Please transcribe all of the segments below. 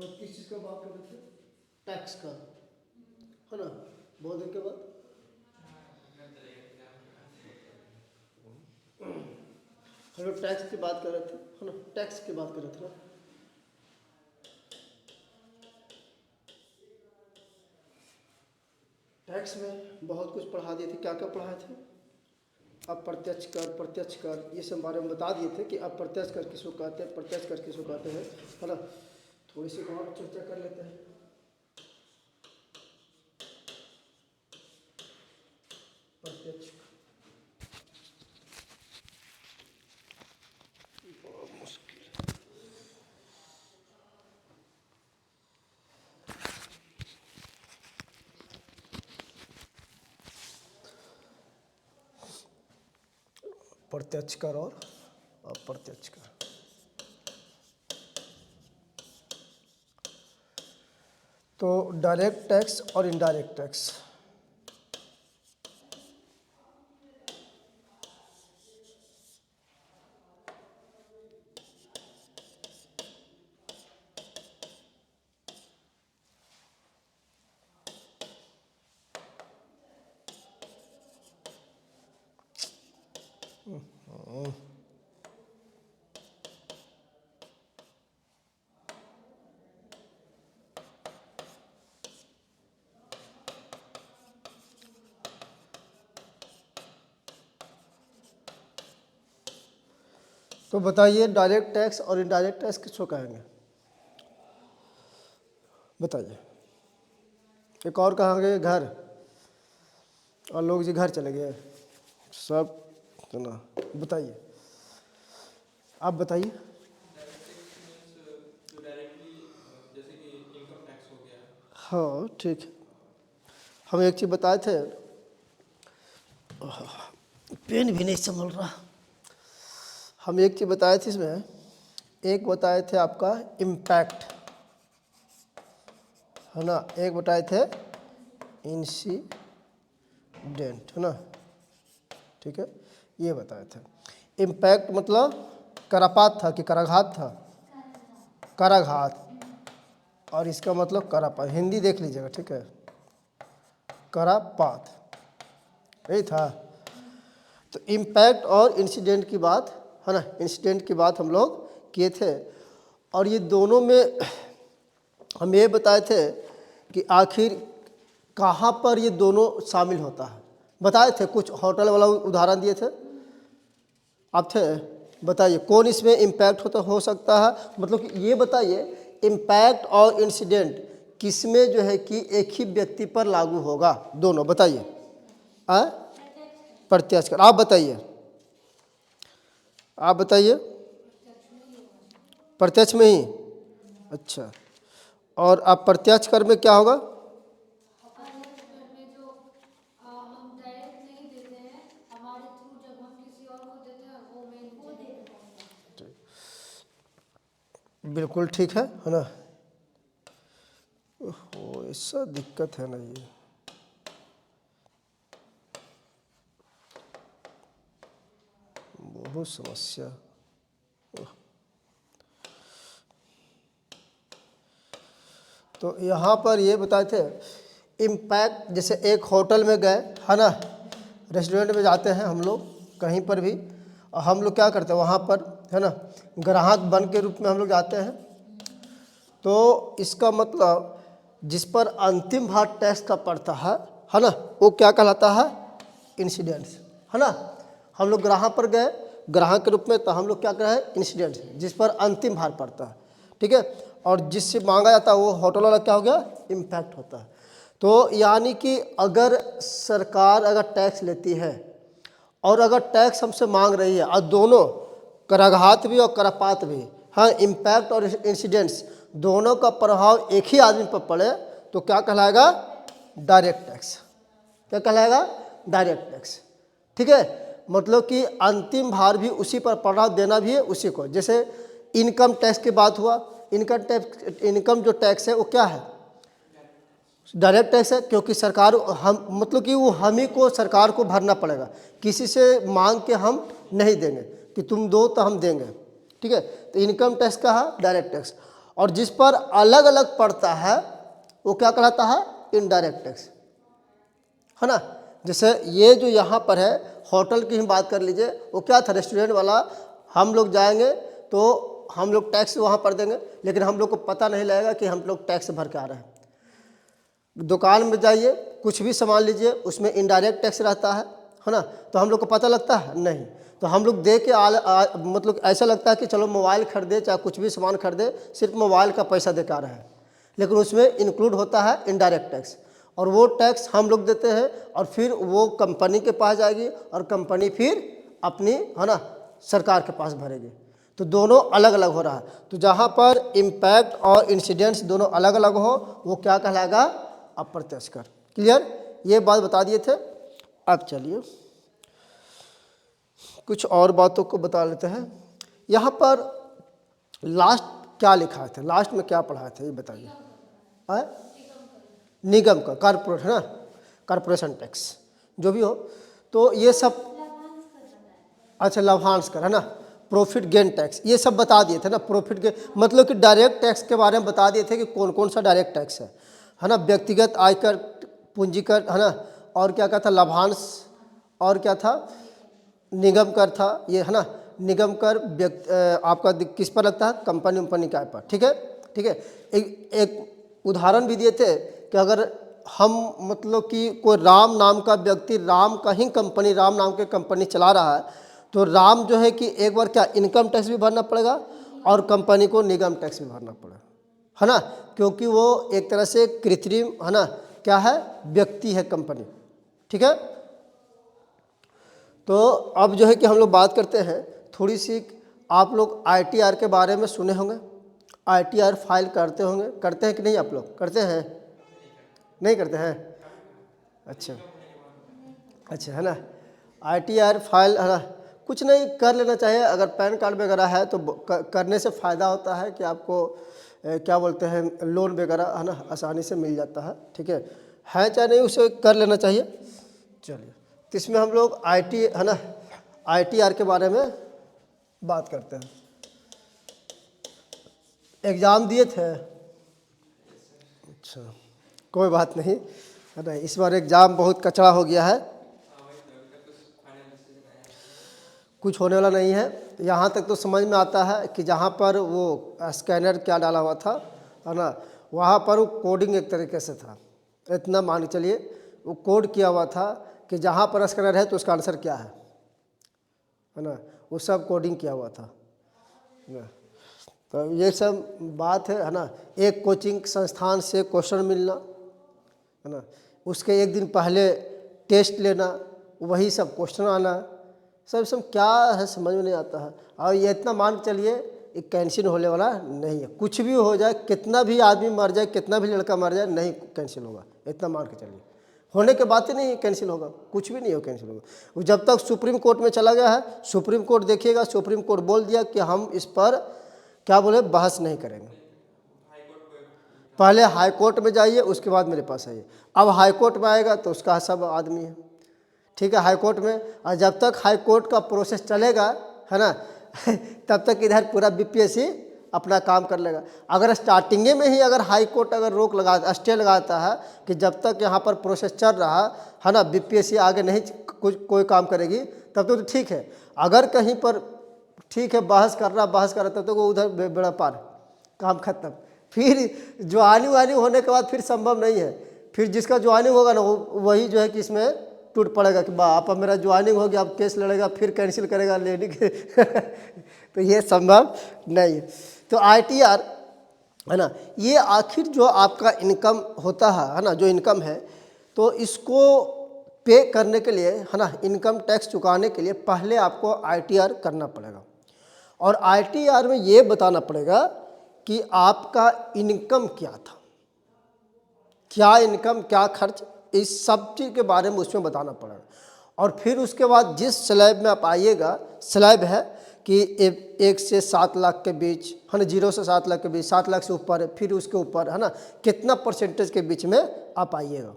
किस चीज़ का बात कर रहे थे? टैक्स का, है ना? बहुत दिन के बाद हम लोग टैक्स की बात कर रहे थे, है ना? टैक्स की बात कर रहे थे ना? टैक्स में बहुत कुछ पढ़ा दिए थे। क्या क्या पढ़ाए थे? अप्रत्यक्ष कर, प्रत्यक्ष कर, ये सब बारे में बता दिए थे कि अप्रत्यक्ष कर किसको कहते हैं, प्रत्यक्ष कर किसको कहते हैं, है ना? थोड़ी सी और चर्चा कर लेते हैं। प्रत्यक्ष प्रत्यक्ष कर और अप्रत्यक्ष कर। तो डायरेक्ट टैक्स और इनडायरेक्ट टैक्स, तो बताइए डायरेक्ट टैक्स और इनडायरेक्ट टैक्स किसको कहेंगे? बताइए। एक और कहाँ गए? घर। और लोग जी घर चले गए सब, तो ना बताइए, आप बताइए। हाँ ठीक है, हम एक चीज़ बताए थे, पेन भी नहीं संभल रहा। हम एक चीज़ बताए थे इसमें, एक बताए थे आपका इम्पैक्ट, है ना? एक बताए थे इंसिडेंट, है ना? ठीक है, ये बताए थे। इम्पैक्ट मतलब करापात था कि कराघात था? कराघात। और इसका मतलब करापात, हिंदी देख लीजिएगा, ठीक है? करापात, यही था। तो इम्पैक्ट और इंसिडेंट की बात, है ना? इंसिडेंट की बात हम लोग किए थे। और ये दोनों में हम ये बताए थे कि आखिर कहाँ पर ये दोनों शामिल होता है, बताए थे। कुछ होटल वाला उदाहरण दिए थे, आप थे, बताइए कौन इसमें इम्पैक्ट होता हो सकता है? मतलब कि ये बताइए इम्पैक्ट और इंसिडेंट किसमें जो है कि एक ही व्यक्ति पर लागू होगा? दोनों बताइए। प्रत्यक्ष कर, आप बताइए, आप बताइए। प्रत्यक्ष में ही? अच्छा, और आप प्रत्यक्ष कर में क्या होगा? बिल्कुल ठीक है ना? ओहो, ऐसा दिक्कत है ना ये। बहुत समस्या। तो यहाँ पर ये बताए थे इम्पैक्ट, जैसे एक होटल में गए, है ना? रेस्टोरेंट में जाते हैं हम लोग, कहीं पर भी, और हम लोग क्या करते हैं वहाँ पर, है ना? ग्राहक बन के रूप में हम लोग जाते हैं। तो इसका मतलब जिस पर अंतिम भाग टैक्स का पड़ता है ना? वो क्या कहलाता है? इंसिडेंट्स, है ना? हम लोग ग्राहक पर गए ग्राहक के रूप में, तो हम लोग क्या कर रहे हैं? इंसिडेंट्स, जिस पर अंतिम भार पड़ता है, ठीक है? और जिससे मांगा जाता है वो होटल वाला क्या हो गया? इम्पैक्ट होता है। तो यानी कि अगर सरकार अगर टैक्स लेती है और अगर टैक्स हमसे मांग रही है, और दोनों कराघात भी और करापात भी, हाँ, इम्पैक्ट और इंसिडेंट्स दोनों का प्रभाव एक ही आदमी पर पड़े, तो क्या कहलाएगा? Direct tax. क्या कहलाएगा? डायरेक्ट टैक्स, ठीक है? मतलब कि अंतिम भार भी उसी पर प्रभाव देना भी है उसी को। जैसे इनकम टैक्स की बात हुआ, इनकम जो टैक्स है वो क्या है? डायरेक्ट टैक्स है, क्योंकि सरकार हम, मतलब कि वो हम ही को, सरकार को भरना पड़ेगा, किसी से मांग के हम नहीं देंगे कि तुम दो तो हम देंगे, ठीक है? तो इनकम टैक्स का है डायरेक्ट टैक्स। और जिस पर अलग अलग पड़ता है वो क्या कहलाता है, इनडायरेक्ट टैक्स, है ना। जैसे ये जो यहाँ पर है होटल की ही बात कर लीजिए, वो क्या था, रेस्टोरेंट वाला, हम लोग जाएंगे तो हम लोग टैक्स वहाँ पर देंगे, लेकिन हम लोग को पता नहीं लगेगा कि हम लोग टैक्स भर के आ रहे हैं। दुकान में जाइए, कुछ भी सामान लीजिए, उसमें इनडायरेक्ट टैक्स रहता है ना, तो हम लोग को पता लगता है नहीं, तो हम लोग दे के मतलब ऐसा लगता है कि चलो मोबाइल खरीदे चाहे कुछ भी सामान खरीदे, सिर्फ मोबाइल का पैसा दे के आ रहा है, लेकिन उसमें इंक्लूड होता है इनडायरेक्ट टैक्स, और वो टैक्स हम लोग देते हैं और फिर वो कंपनी के पास जाएगी और कंपनी फिर अपनी, है ना, सरकार के पास भरेगी। तो दोनों अलग अलग हो रहा है। तो जहाँ पर इम्पैक्ट और इंसिडेंट्स दोनों अलग अलग हो वो क्या कहलाएगा, अप्रत्यक्ष कर। क्लियर, ये बात बता दिए थे। अब चलिए कुछ और बातों को बता लेते हैं। यहाँ पर लास्ट क्या लिखा था, लास्ट में क्या पढ़ाया था ये बताइए। निगम का, कॉर्पोरेट, है ना, कॉर्पोरेशन टैक्स जो भी हो, तो ये सब, अच्छा लाभांश कर, है ना, प्रॉफिट गेन टैक्स, ये सब बता दिए थे ना। प्रॉफिट गेन मतलब कि डायरेक्ट टैक्स के बारे में बता दिए थे कि कौन कौन सा डायरेक्ट टैक्स है ना, व्यक्तिगत आयकर, पूंजीकर, है ना, और क्या था लाभांश, और क्या था निगम कर था ये, है ना। निगम कर आपका किस पर लगता है, कंपनी का पर, ठीक है, ठीक है। एक उदाहरण भी दिए थे कि अगर हम मतलब कि कोई राम नाम का व्यक्ति, राम का ही कंपनी, राम नाम के कंपनी चला रहा है, तो राम जो है कि एक बार क्या इनकम टैक्स भी भरना पड़ेगा और कंपनी को निगम टैक्स भी भरना पड़ेगा, है ना, क्योंकि वो एक तरह से कृत्रिम, है ना, क्या है, व्यक्ति है कंपनी, ठीक है। तो अब जो है कि हम लोग बात करते हैं थोड़ी सी, आप लोग ITR के बारे में सुने होंगे, ITR फाइल करते होंगे, करते हैं कि नहीं, आप लोग करते हैं, नहीं करते हैं, अच्छा अच्छा, है ना। ITR फाइल, है ना, कुछ नहीं, कर लेना चाहिए। अगर पैन कार्ड वगैरह है तो करने से फ़ायदा होता है कि आपको क्या बोलते हैं, लोन वगैरह, है ना, आसानी से मिल जाता है, ठीक है चाहे नहीं, उसे कर लेना चाहिए। चलिए, तो इसमें हम लोग है ना, ITR के बारे में बात करते हैं। एग्ज़ाम दिए थे, अच्छा कोई बात नहीं, है ना, इस बार एग्ज़ाम बहुत कचरा हो गया है, कुछ होने वाला नहीं है। यहाँ तक तो समझ में आता है कि जहाँ पर वो स्कैनर क्या डाला हुआ था, है ना, वहाँ पर वो कोडिंग एक तरीके से था, इतना मान के चलिए वो कोड किया हुआ था कि जहाँ पर स्कैनर है तो उसका आंसर क्या है ना, वो सब कोडिंग किया हुआ था ना। तो ये सब बात है ना। एक कोचिंग संस्थान से क्वेश्चन मिलना, है ना, उसके एक दिन पहले टेस्ट लेना, वही सब क्वेश्चन आना, सब क्या है समझ में नहीं आता है। और ये इतना मान के चलिए ये कैंसिल होने वाला नहीं है, कुछ भी हो जाए, कितना भी आदमी मर जाए, कितना भी लड़का मर जाए, नहीं कैंसिल होगा, इतना मान के चलिए। होने के बाद ही नहीं कैंसिल होगा, कुछ भी नहीं हो कैंसिल होगा। वो जब तक सुप्रीम कोर्ट में चला गया है, सुप्रीम कोर्ट देखिएगा, सुप्रीम कोर्ट बोल दिया कि हम इस पर क्या बोले, बहस नहीं करेंगे। पहले हाई कोर्ट में जाइए, उसके बाद मेरे पास आइए। अब हाई कोर्ट में आएगा तो उसका सब आदमी है, ठीक है, हाई कोर्ट में। और जब तक हाई कोर्ट का प्रोसेस चलेगा, है ना, तब तक इधर पूरा BPSC अपना काम कर लेगा। अगर स्टार्टिंगे में ही अगर हाई कोर्ट अगर रोक लगा, स्टे लगाता है कि जब तक यहाँ पर प्रोसेस चल रहा है ना, BPSC आगे नहीं कोई काम करेगी, तब तो ठीक है। अगर कहीं पर ठीक है बहस कर रहा तब तो वो उधर बेड़ा पार, काम खत्म। फिर ज्वाइनिंग होने के बाद फिर संभव नहीं है, फिर जिसका ज्वाइनिंग होगा ना वही जो है कि इसमें टूट पड़ेगा कि बाप अब मेरा ज्वाइनिंग हो गया, अब केस लड़ेगा, फिर कैंसिल करेगा लेने के तो ये संभव नहीं है। तो ITR, है ना, ये आखिर जो आपका इनकम होता है ना, जो इनकम है, तो इसको पे करने के लिए, है ना, इनकम टैक्स चुकाने के लिए पहले आपको ITR करना पड़ेगा। और ITR में ये बताना पड़ेगा कि आपका इनकम क्या था, क्या इनकम, क्या खर्च, इस सब चीज़ के बारे में उसमें बताना पड़ेगा। और फिर उसके बाद जिस स्लैब में आप आइएगा, स्लैब है कि 1 से 7 लाख के बीच, है ना, 0 से 7 लाख के बीच, 7 लाख से ऊपर, फिर उसके ऊपर, है ना, कितना परसेंटेज के बीच में आप आइएगा।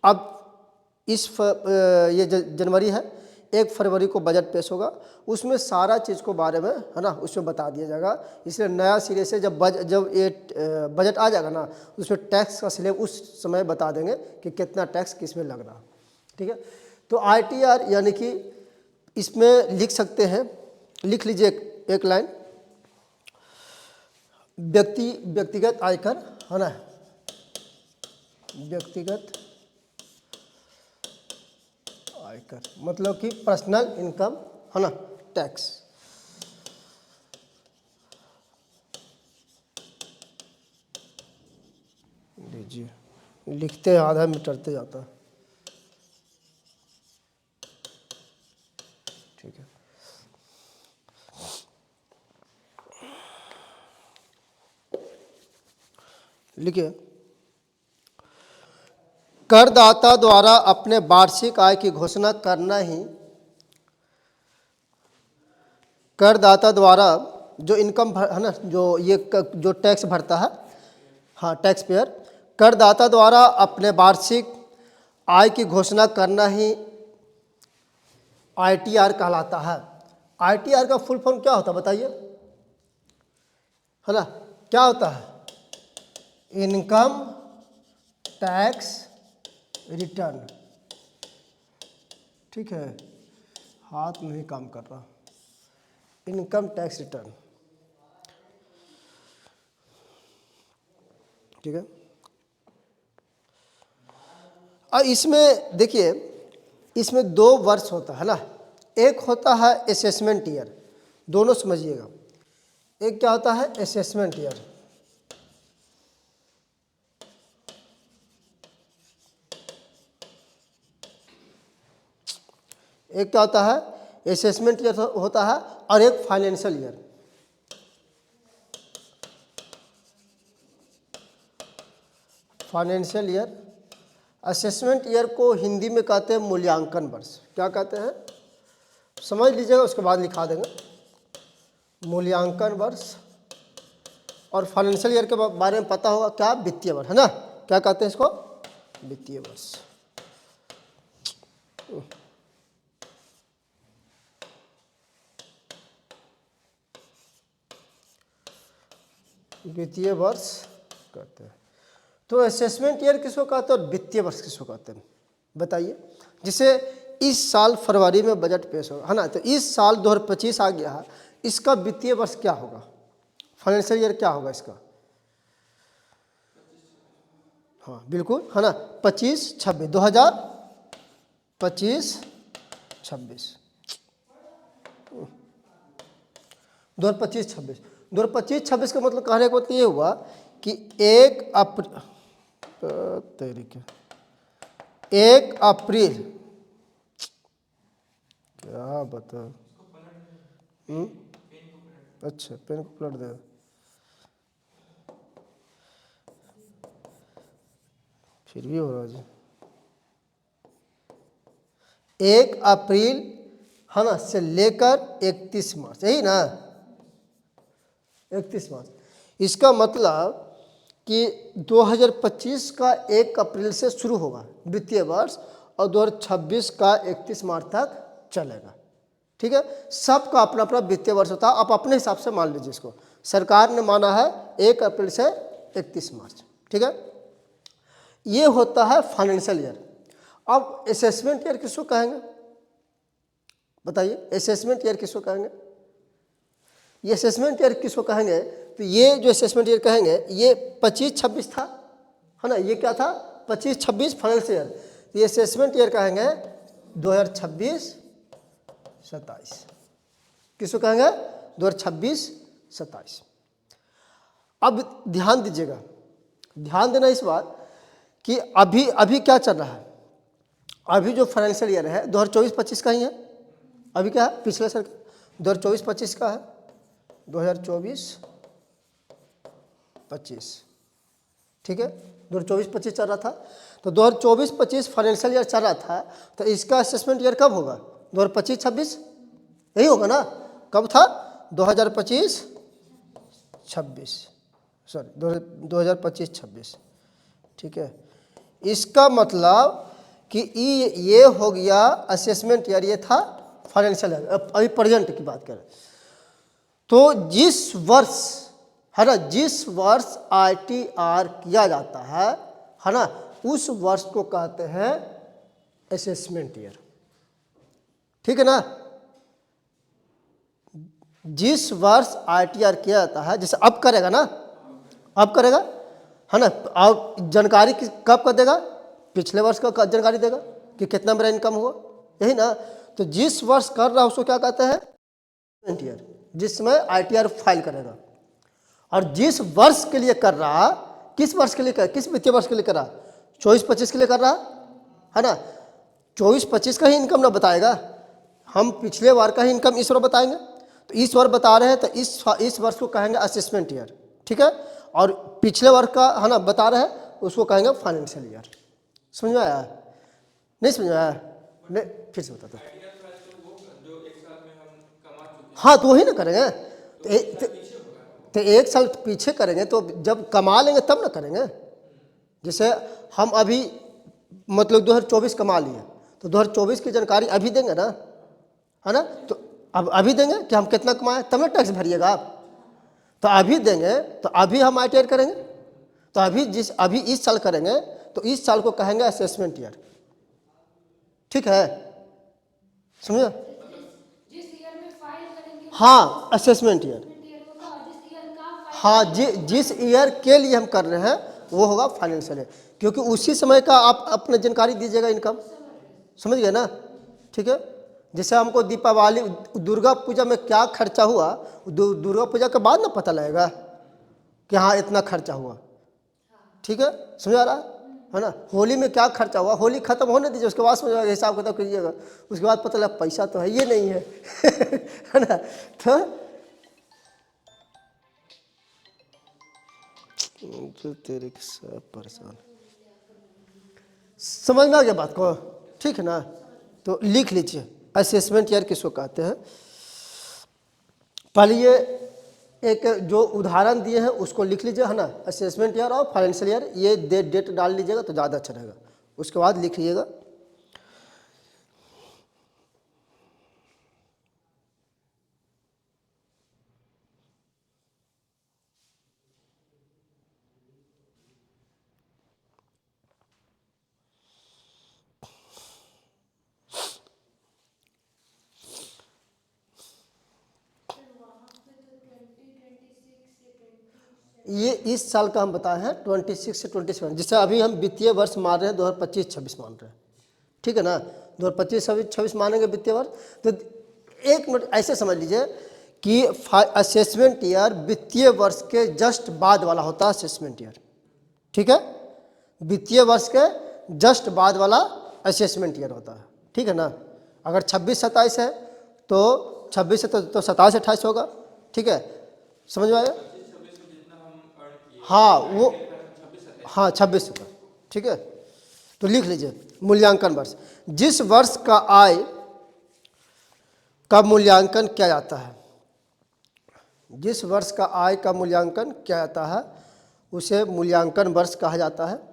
अब ये जनवरी है, 1 फरवरी को बजट पेश होगा, उसमें सारा चीज़ को बारे में है ना उसमें बता दिया जाएगा। इसलिए नया सिरे से जब ये बजट आ जाएगा ना, उसमें टैक्स का स्लैब उस समय बता देंगे कि कितना टैक्स किस में लग रहा। ठीक है, तो ITR यानी कि इसमें लिख सकते हैं, लिख लीजिए एक लाइन, व्यक्तिगत आयकर है ना, व्यक्तिगत आयकर मतलब कि पर्सनल इनकम है ना टैक्स। लीजिए, लिखते हैं आधा मिटरते जाता है। ठीक है, लिखिए, करदाता द्वारा अपने वार्षिक आय की घोषणा करना ही, करदाता द्वारा जो इनकम है ना, जो टैक्स भरता है, हाँ टैक्स पेयर, करदाता द्वारा अपने वार्षिक आय की घोषणा करना ही ITR कहलाता है। ITR का फुल फॉर्म क्या होता है बताइए, है ना, क्या होता है? Income tax return. ठीक है, हाथ नहीं काम कर रहा, इनकम टैक्स रिटर्न। ठीक है, और इसमें देखिए, इसमें 2 वर्ष होता है ना, एक होता है असेसमेंट ईयर, दोनों समझिएगा। एक क्या होता है? असेसमेंट ईयर, एक क्या होता है? असेसमेंट ईयर होता है, और एक financial year. Financial year, assessment year को हिंदी में कहते हैं मूल्यांकन वर्ष। क्या कहते हैं समझ लीजिएगा, उसके बाद लिखा देंगे, मूल्यांकन वर्ष। और फाइनेंशियल ईयर के बारे में पता होगा, क्या? वित्तीय वर्ष, है ना। क्या कहते हैं इसको? वित्तीय वर्ष। वित्तीय वर्ष कहते हैं। तो असेसमेंट ईयर किसको कहते हैं और वित्तीय वर्ष किसको कहते हैं बताइए। जिसे इस साल फरवरी में बजट पेश होगा, है ना, तो इस साल 2025 आ गया है, इसका वित्तीय वर्ष क्या होगा? फाइनेंशियल ईयर क्या होगा इसका? हाँ बिल्कुल, है ना, 25-26, 2025-26, 2025-26, 2025-26 का मतलब कहने का मतलब ये हुआ कि 1 अप्रैल, क्या बता, अच्छा पेन को पलट दे, फिर भी हो रहा है। 1 अप्रैल है ना से लेकर 31 मार्च, यही ना, 31 मार्च। इसका मतलब कि 2025 का 1 अप्रैल से शुरू होगा वित्तीय वर्ष, और 2026 का 31 मार्च तक चलेगा। ठीक है, सबका अपना अपना वित्तीय वर्ष होता है, आप अपने हिसाब से मान लीजिए इसको। सरकार ने माना है 1 अप्रैल से 31 मार्च। ठीक है, ये होता है फाइनेंशियल ईयर। अब असेसमेंट ईयर किसको कहेंगे बताइए? असेसमेंट ईयर किसको कहेंगे? ये असेसमेंट ईयर किसको कहेंगे? तो ये जो असेसमेंट ईयर कहेंगे, ये 25-26 था, है ना, ये क्या था? 25-26 फाइनेंशियल ईयर। ये असेसमेंट ईयर कहेंगे 2026-27। किसको कहेंगे? 2026-27। अब ध्यान दीजिएगा, ध्यान देना इस बात कि अभी क्या चल रहा है? अभी जो फाइनेंशियल ईयर है 2024-25 का ही है। अभी क्या है? पिछले साल 2024-25 का है, 2024-25। ठीक है, 2024-25 चल रहा था, तो 2024-25 फाइनेंशियल ईयर चल रहा था, तो इसका असेसमेंट ईयर कब होगा? 2025-26 यही होगा ना। कब था? 2025-26, सॉरी 2025-26। ठीक है, इसका मतलब कि ये हो गया असेसमेंट ईयर, ये था फाइनेंशियल ईयर, अभी प्रेजेंट की बात करें तो जिस वर्ष है ना, जिस वर्ष ITR किया जाता है ना, उस वर्ष को कहते हैं असेसमेंट ईयर। ठीक है ना, जिस वर्ष ITR किया जाता है, जैसे अब करेगा ना, अब करेगा है ना, अब जानकारी कब कर देगा, पिछले वर्ष का जानकारी देगा कि कितना मेरा इनकम हुआ, यही ना। तो जिस वर्ष कर रहा है उसको क्या कहते हैं असेसमेंट ईयर, जिसमें ITR फाइल करेगा। और जिस वर्ष के लिए कर रहा, किस वर्ष के लिए कर, किस वित्तीय वर्ष के लिए कर रहा, 24-25 के लिए कर रहा है ना, 24-25 का ही इनकम ना बताएगा, हम पिछले बार का ही इनकम इस बार बताएंगे। तो इस बार बता रहे हैं तो इस वर्ष को कहेंगे असेसमेंट ईयर, ठीक है। और पिछले वर्ष का है ना बता रहे हैं उसको कहेंगे फाइनेंशियल ईयर। समझ में आया, नहीं समझ में आया, नहीं फिर से बताता हूँ। हाँ तो वही ना करेंगे, तो एक साल पीछे करेंगे तो जब कमा लेंगे तब ना करेंगे। जैसे हम अभी मतलब 2024 कमा लिए तो 2024 की जानकारी अभी देंगे ना, है ना। तो अब अभी देंगे कि हम कितना कमाए, तब ना टैक्स भरिएगा आप। तो अभी देंगे तो अभी हम ITR करेंगे, तो अभी इस साल करेंगे तो इस साल को कहेंगे असेसमेंट ईयर। ठीक है, समझे। हाँ असेसमेंट ईयर, हाँ जिस ईयर के लिए हम कर रहे हैं वो होगा फाइनेंशियल ईयर, क्योंकि उसी समय का आप अपने जानकारी दीजिएगा इनकम। समझ गए ना, ठीक है। जैसे हमको दीपावली दुर्गा पूजा में क्या खर्चा हुआ, दुर्गा पूजा के बाद ना पता लगेगा कि हाँ इतना खर्चा हुआ। ठीक है, समझ आ रहा है ना। होली में क्या खर्चा हुआ, होली खत्म होने दीजिए, उसके बाद समझ हिसाब किताब कीजिएगा, उसके बाद पता लगा पैसा तो है ये नहीं है है ना। तो तेरे के सब परेशान, समझ में आ गया बात को, ठीक है ना। तो लिख लीजिए असेसमेंट ईयर किसको कहते हैं। पहले ये एक जो उदाहरण दिए हैं उसको लिख लीजिए, है ना। असेसमेंट ईयर और फाइनेंशियल ईयर, ये डेट डाल लीजिएगा तो ज़्यादा अच्छा रहेगा। उसके बाद लिख लीजिएगा ये इस साल का हम बताए हैं 26 से 27, जिससे अभी हम वित्तीय वर्ष मान रहे हैं 2025-26 मान रहे हैं। ठीक है ना, 2025-26 मानेंगे वित्तीय वर्ष। तो एक मिनट ऐसे समझ लीजिए कि असेसमेंट ईयर वित्तीय वर्ष के जस्ट बाद वाला होता है असेसमेंट ईयर। ठीक है, वित्तीय वर्ष के जस्ट बाद वाला असेसमेंट ईयर होता है। ठीक है ना, अगर 26-27 है तो 26 से तो 27-28 होगा। ठीक है, समझ में आया। हाँ वो, हाँ 26 का, ठीक है। तो लिख लीजिए मूल्यांकन वर्ष, जिस वर्ष का आय का मूल्यांकन किया जाता है, जिस वर्ष का आय का मूल्यांकन किया जाता है उसे मूल्यांकन वर्ष कहा जाता है।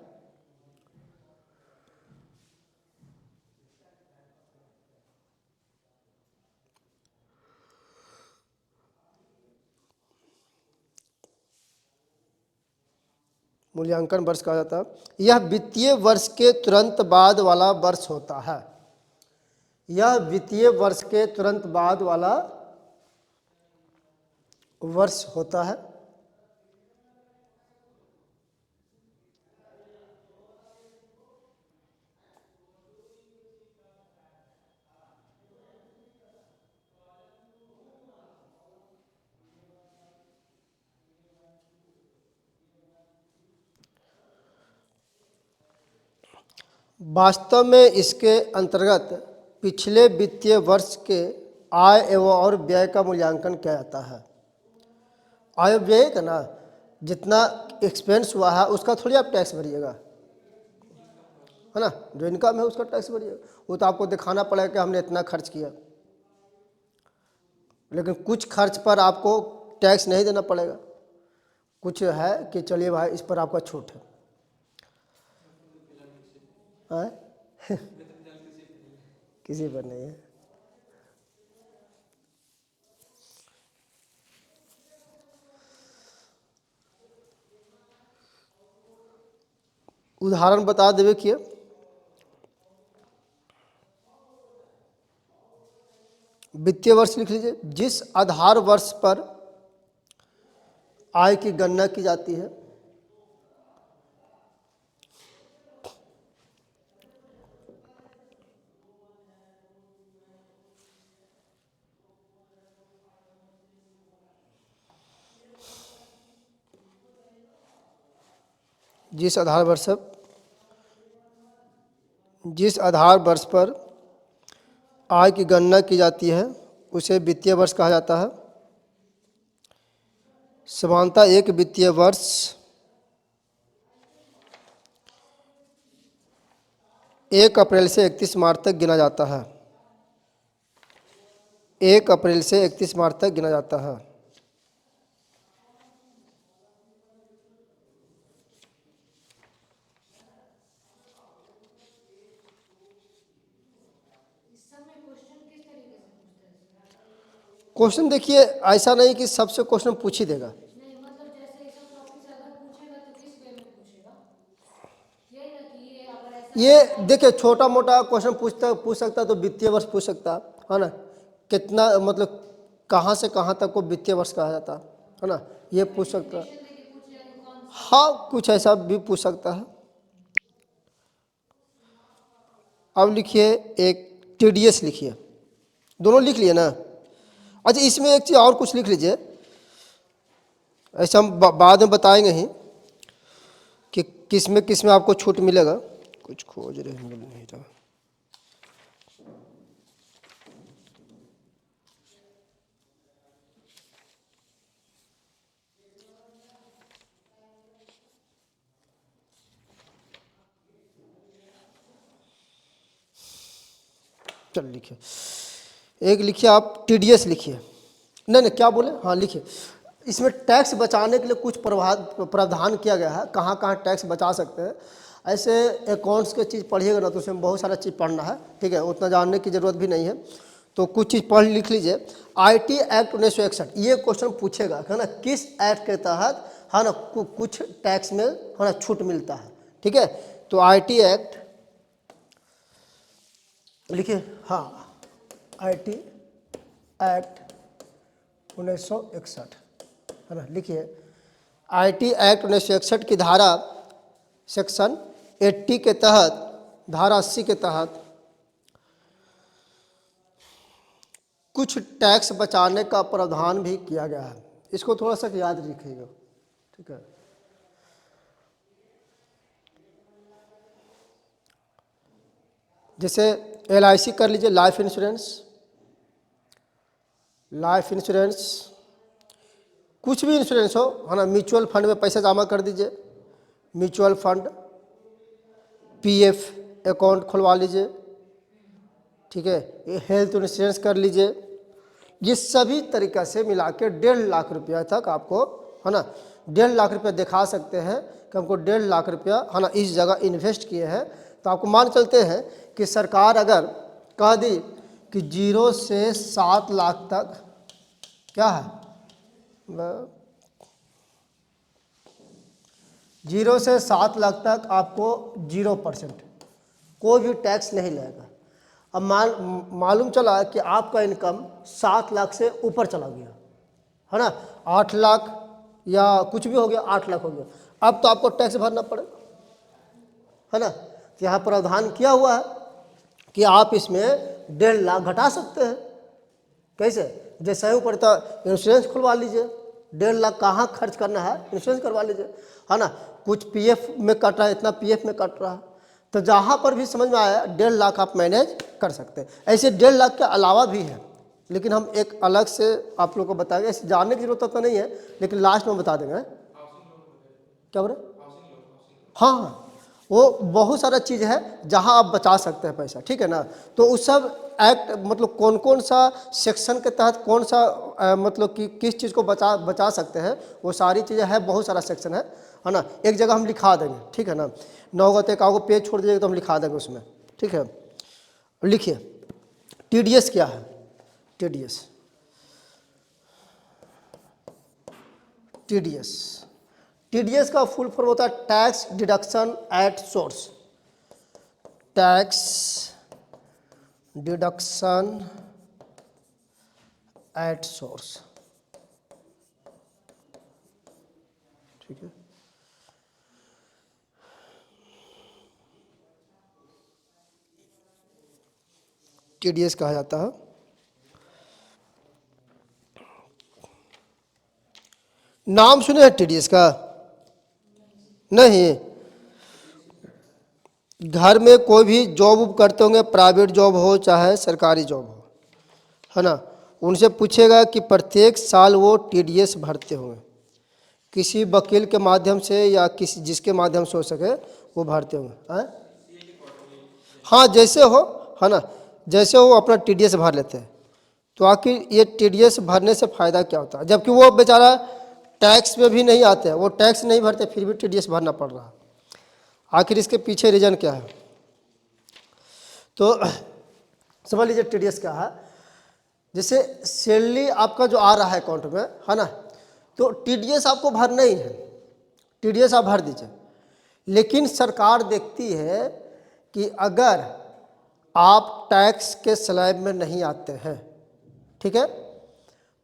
मूल्यांकन वर्ष कहा जाता है। यह वित्तीय वर्ष के तुरंत बाद वाला वर्ष होता है। यह वित्तीय वर्ष के तुरंत बाद वाला वर्ष होता है। वास्तव में इसके अंतर्गत पिछले वित्तीय वर्ष के आय एवं और व्यय का मूल्यांकन किया जाता है। आय व्यय का ना, जितना एक्सपेंस हुआ है उसका थोड़ी आप टैक्स भरिएगा, है ना। जो इनकम है उसका टैक्स भरिएगा, वो तो आपको दिखाना पड़ेगा कि हमने इतना खर्च किया। लेकिन कुछ खर्च पर आपको टैक्स नहीं देना पड़ेगा, कुछ है कि चलिए भाई इस पर आपका छूट है। किसी पर नहीं है। उदाहरण बता देवे कि वित्तीय वर्ष लिख लीजिए। जिस आधार वर्ष पर आय की गणना की जाती है, जिस आधार वर्ष पर आय की गणना की जाती है उसे वित्तीय वर्ष कहा जाता है। समानता एक वित्तीय वर्ष 1 अप्रैल से 31 मार्च तक गिना जाता है। 1 अप्रैल से 31 मार्च तक गिना जाता है। क्वेश्चन देखिए, ऐसा नहीं कि सबसे क्वेश्चन पूछ ही देगा। नहीं मतलब जैसे इस टॉपिक से अगर पूछेगा तो किस वे में पूछेगा, ये ना कि ये अगर ऐसा ये देखिए, छोटा मोटा क्वेश्चन पूछ सकता तो वित्तीय वर्ष पूछ सकता है ना। कितना मतलब कहाँ से कहाँ तक को वित्तीय वर्ष कहा जाता है ना, ये पूछ सकता है। देके पूछ लिया कि कौन सा हाँ, कुछ ऐसा भी पूछ सकता है। अब लिखिए एक टीडीएस लिखिए, दोनों लिख लिए ना। अच्छा, इसमें एक चीज़ और कुछ लिख लीजिए, ऐसा हम बाद में बताएंगे ही कि किस में आपको छूट मिलेगा। कुछ खोज रहे मिल नहीं रहा। चल लिखिए, एक लिखिए आप टीडीएस लिखिए। नहीं क्या बोले, हाँ लिखिए। इसमें टैक्स बचाने के लिए कुछ प्रावधान किया गया है, कहाँ कहाँ टैक्स बचा सकते हैं। ऐसे अकाउंट्स के चीज़ पढ़िएगा ना तो उसमें बहुत सारा चीज़ पढ़ना है, ठीक है, उतना जानने की ज़रूरत भी नहीं है। तो कुछ चीज़ पढ़ लिख लीजिए। आईटी एक्ट 1961, ये क्वेश्चन पूछेगा है ना, किस एक्ट के तहत है ना कुछ टैक्स में है ना छूट मिलता है, ठीक है। तो आईटी एक्ट लिखिए, हाँ आईटी एक्ट 1961 है ना, लिखिए। आईटी एक्ट 1961 की धारा सेक्शन 80 के तहत, धारा 80 के तहत कुछ टैक्स बचाने का प्रावधान भी किया गया है। इसको थोड़ा सा याद रखिएगा, ठीक है। जैसे एलआईसी कर लीजिए, लाइफ इंश्योरेंस, कुछ भी इंश्योरेंस हो है ना। म्यूचुअल फंड में पैसा जमा कर दीजिए, म्यूचुअल फंड, पीएफ अकाउंट खुलवा लीजिए, ठीक है। ये हेल्थ इंश्योरेंस कर लीजिए। ये सभी तरीक़ा से मिला के 1.5 लाख रुपया तक आपको है ना, 1.5 लाख रुपया दिखा सकते हैं कि हमको 1.5 लाख रुपया है ना इस जगह इन्वेस्ट किए हैं। तो आपको मान चलते हैं कि सरकार अगर कह दी कि 0 से 7 लाख तक क्या है, 0 से 7 लाख तक आपको 0% कोई भी टैक्स नहीं लगेगा। अब मालूम चला कि आपका इनकम 7 लाख से ऊपर चला गया है ना, 8 लाख या कुछ भी हो गया, 8 लाख हो गया, अब तो आपको टैक्स भरना पड़ेगा है ना। तो यहाँ प्रावधान किया हुआ है कि आप इसमें 1.5 लाख घटा सकते हैं। कैसे, जैसे ही ऊपर तो इंश्योरेंस खुलवा लीजिए, 1.5 लाख कहाँ खर्च करना है, इंश्योरेंस करवा लीजिए है ना। कुछ पीएफ में कट रहा है, इतना पीएफ में कट रहा है, तो जहाँ पर भी समझ में आया 1.5 लाख आप मैनेज कर सकते हैं। ऐसे 1.5 लाख के अलावा भी है, लेकिन हम एक अलग से आप लोगों को बताएंगे, ऐसे जानने की जरूरत तो नहीं है, लेकिन लास्ट में बता देंगे। क्या बोले, हाँ वो बहुत सारा चीज़ है जहाँ आप बचा सकते हैं पैसा, ठीक है ना। तो उस सब एक्ट मतलब कौन कौन सा सेक्शन के तहत कौन सा मतलब कि किस चीज़ को बचा सकते हैं, वो सारी चीज़ें है, बहुत सारा सेक्शन है ना। एक जगह हम लिखा देंगे, ठीक है ना। 9 गो तक आपको पेज छोड़ दीजिएगा तो हम लिखा देंगे उसमें, ठीक है। लिखिए टीडीएस क्या है, टीडीएस का फुल फॉर्म होता है tax deduction at source. Tax deduction at source, ठीक है। टीडीएस कहा जाता है। नाम सुने हैं टीडीएस का? नहीं। घर में कोई भी जॉब करते होंगे, प्राइवेट जॉब हो चाहे सरकारी जॉब हो, है ना, उनसे पूछेगा कि प्रत्येक साल वो टीडीएस भरते होंगे, किसी वकील के माध्यम से या किसी जिसके माध्यम से हो सके वो भरते होंगे, हैं? हाँ जैसे हो, है ना, जैसे वो अपना टीडीएस भर लेते हैं। तो आखिर ये टीडीएस भरने से फ़ायदा क्या होता है, जबकि वो बेचारा टैक्स में भी नहीं आते हैं, वो टैक्स नहीं भरते फिर भी टीडीएस भरना पड़ रहा है। आखिर इसके पीछे रीज़न क्या है? तो समझ लीजिए टीडीएस क्या है। जैसे सैलरी आपका जो आ रहा है अकाउंट में, है ना, तो टीडीएस आपको भरना ही है, टीडीएस आप भर दीजिए। लेकिन सरकार देखती है कि अगर आप टैक्स के स्लैब में नहीं आते हैं, ठीक है,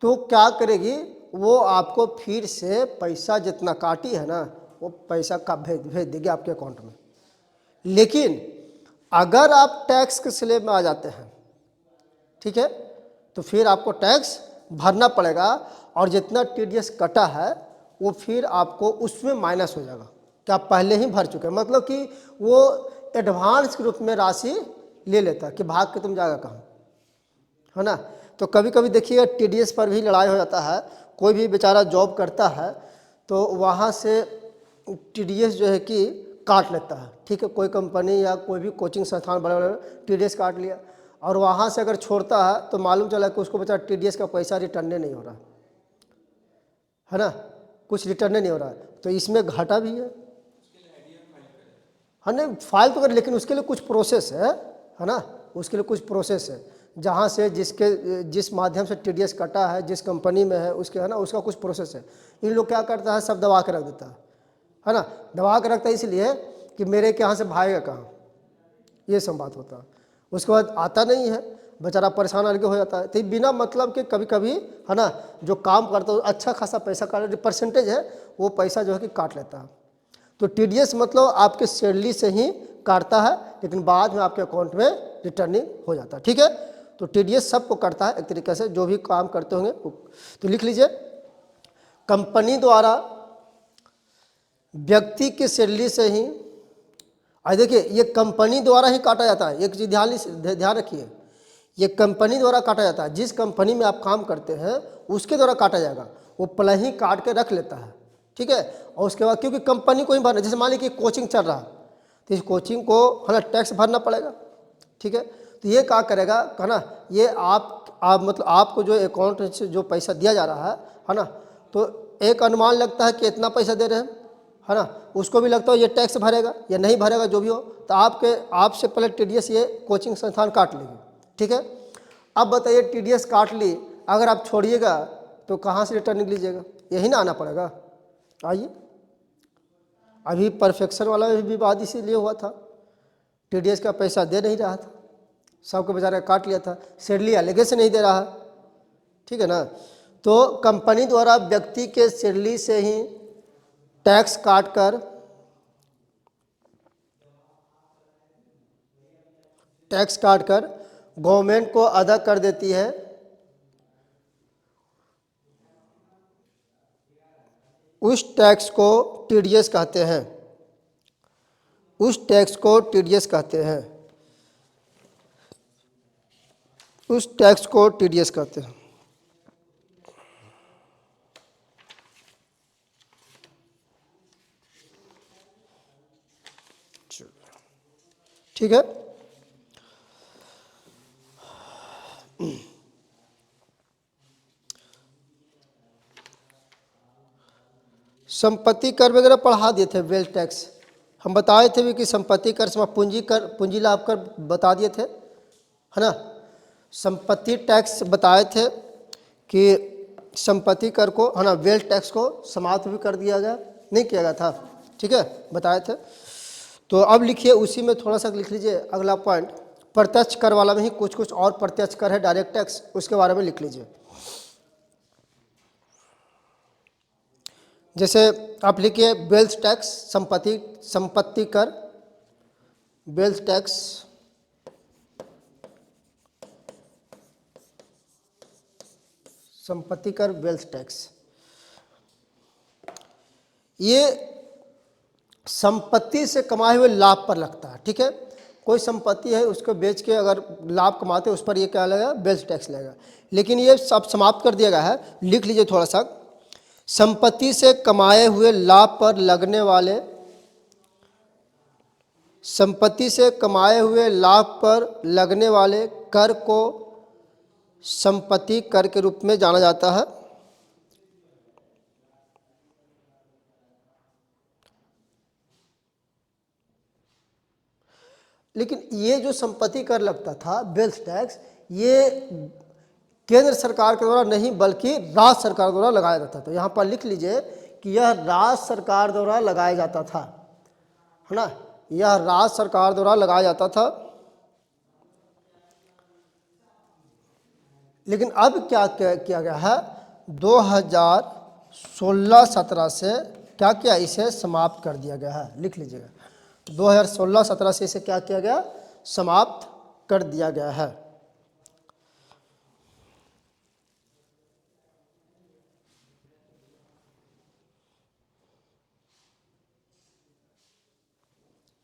तो क्या करेगी वो, आपको फिर से पैसा जितना काटी है ना वो पैसा का भेज देगी आपके अकाउंट में। लेकिन अगर आप टैक्स के स्लैब में आ जाते हैं, ठीक है, तो फिर आपको टैक्स भरना पड़ेगा और जितना टीडीएस कटा है वो फिर आपको उसमें माइनस हो जाएगा कि आप पहले ही भर चुके हैं। मतलब कि वो एडवांस के रूप में राशि ले लेता है कि भाग के तुम जाएगा कहाँ, है ना। तो कभी कभी देखिएगा टीडीएस पर भी लड़ाई हो जाता है। कोई भी बेचारा जॉब करता है तो वहाँ से टीडीएस जो है कि काट लेता है, ठीक है, कोई कंपनी या कोई भी कोचिंग संस्थान बड़े बड़े टीडीएस काट लिया, और वहाँ से अगर छोड़ता है तो मालूम चला कि उसको बेचारा टीडीएस का पैसा रिटर्न नहीं हो रहा है ना, कुछ रिटर्न नहीं हो रहा है। तो इसमें घाटा भी है ना, फाइल तो कर, लेकिन उसके लिए कुछ प्रोसेस है ना, उसके लिए कुछ प्रोसेस है, जहाँ से जिस माध्यम से टीडीएस कटा है, जिस कंपनी में है उसके, है ना, उसका कुछ प्रोसेस है। इन लोग क्या करता है, सब दबा के रख देता है ना, दबा के रखता है इसलिए कि मेरे के यहाँ से भागेगा कहाँ, ये सब बात होता है। उसके बाद आता नहीं है, बेचारा परेशान अलग हो जाता है। तो बिना मतलब के कभी कभी, है ना, जो काम करता है अच्छा खासा पैसा काट, परसेंटेज है वो पैसा जो है कि काट लेता है। तो टीडीएस मतलब आपके सैलरी से ही काटता है, लेकिन बाद में आपके अकाउंट में रिटर्निंग हो जाता है, ठीक है। तो टीडीएस सबको काटता है एक तरीके से, जो भी काम करते होंगे। तो लिख लीजिए, कंपनी द्वारा व्यक्ति की सैलरी से ही, देखिए ये कंपनी द्वारा ही काटा जाता है, एक चीज ध्यान रखिए, ये कंपनी द्वारा काटा जाता है। जिस कंपनी में आप काम करते हैं उसके द्वारा काटा जाएगा, वो पहले ही काट के रख लेता है, ठीक है। और उसके बाद क्योंकि कंपनी को ही भरना, जैसे मान लीजिए कि कोचिंग चल रहा है तो इस कोचिंग को, है ना, टैक्स भरना पड़ेगा, ठीक है। तो ये क्या करेगा, है ना, ये आप मतलब आपको जो अकाउंट से जो पैसा दिया जा रहा है ना, तो एक अनुमान लगता है कि इतना पैसा दे रहे हैं, है ना, उसको भी लगता है ये टैक्स भरेगा या नहीं भरेगा, जो भी हो। तो आपसे पहले टीडीएस ये कोचिंग संस्थान काट लेगी, ठीक है। अब बताइए टीडीएस काट ली, अगर आप छोड़िएगा तो कहाँ से रिटर्न लीजिएगा, यही ना आना पड़ेगा। आइए, अभी परफेक्शन वाला भी विवाद इसीलिए हुआ था, टीडीएस का पैसा दे नहीं रहा था, सबको बेचारा काट लिया था, सैलरी अलग से नहीं दे रहा, ठीक है ना। तो कंपनी द्वारा व्यक्ति के सैलरी से ही टैक्स काटकर गवर्नमेंट को अदा कर देती है, उस टैक्स को टीडीएस कहते हैं, उस टैक्स को टीडीएस कहते हैं, उस टैक्स को टीडीएस कहते हैं। ठीक है। संपत्ति कर वगैरह पढ़ा दिए थे, वेल्थ टैक्स हम बताए थे भी कि संपत्ति कर से पूंजी कर, पूंजी लाभ कर बता दिए थे, है ना। संपत्ति टैक्स बताए थे कि संपत्ति कर को, है ना, वेल्थ टैक्स को समाप्त भी कर दिया गया, नहीं किया गया था, ठीक है, बताए थे। तो अब लिखिए उसी में थोड़ा सा लिख लीजिए अगला पॉइंट, प्रत्यक्ष कर वाला में ही कुछ कुछ और प्रत्यक्ष कर है, डायरेक्ट टैक्स, उसके बारे में लिख लीजिए। जैसे आप लिखिए वेल्थ टैक्स, संपत्ति कर, वेल्थ टैक्स, संपत्ति कर, वेल्थ टैक्स। ये संपत्ति से कमाए हुए लाभ पर लगता है, ठीक है। कोई संपत्ति है उसको बेच के अगर लाभ कमाते हैं उस पर ये क्या लगेगा, वेल्थ टैक्स लगेगा। लेकिन ये सब समाप्त कर दिया गया है, लिख लीजिए थोड़ा सा, संपत्ति से कमाए हुए लाभ पर लगने वाले, संपत्ति से कमाए हुए लाभ पर लगने वाले कर को संपत्ति कर के रूप में जाना जाता है। लेकिन ये जो संपत्ति कर लगता था, वेल्थ टैक्स, ये केंद्र सरकार के द्वारा नहीं बल्कि राज्य सरकार द्वारा लगाया जाता था। यहाँ पर लिख लीजिए कि यह राज्य सरकार द्वारा लगाया जाता था, है ना, यह राज्य सरकार द्वारा लगाया जाता था। लेकिन अब क्या किया गया है, 2016-17 से क्या किया, इसे समाप्त कर दिया गया है, लिख लीजिएगा 2016-17 से इसे क्या किया गया, समाप्त कर दिया गया है।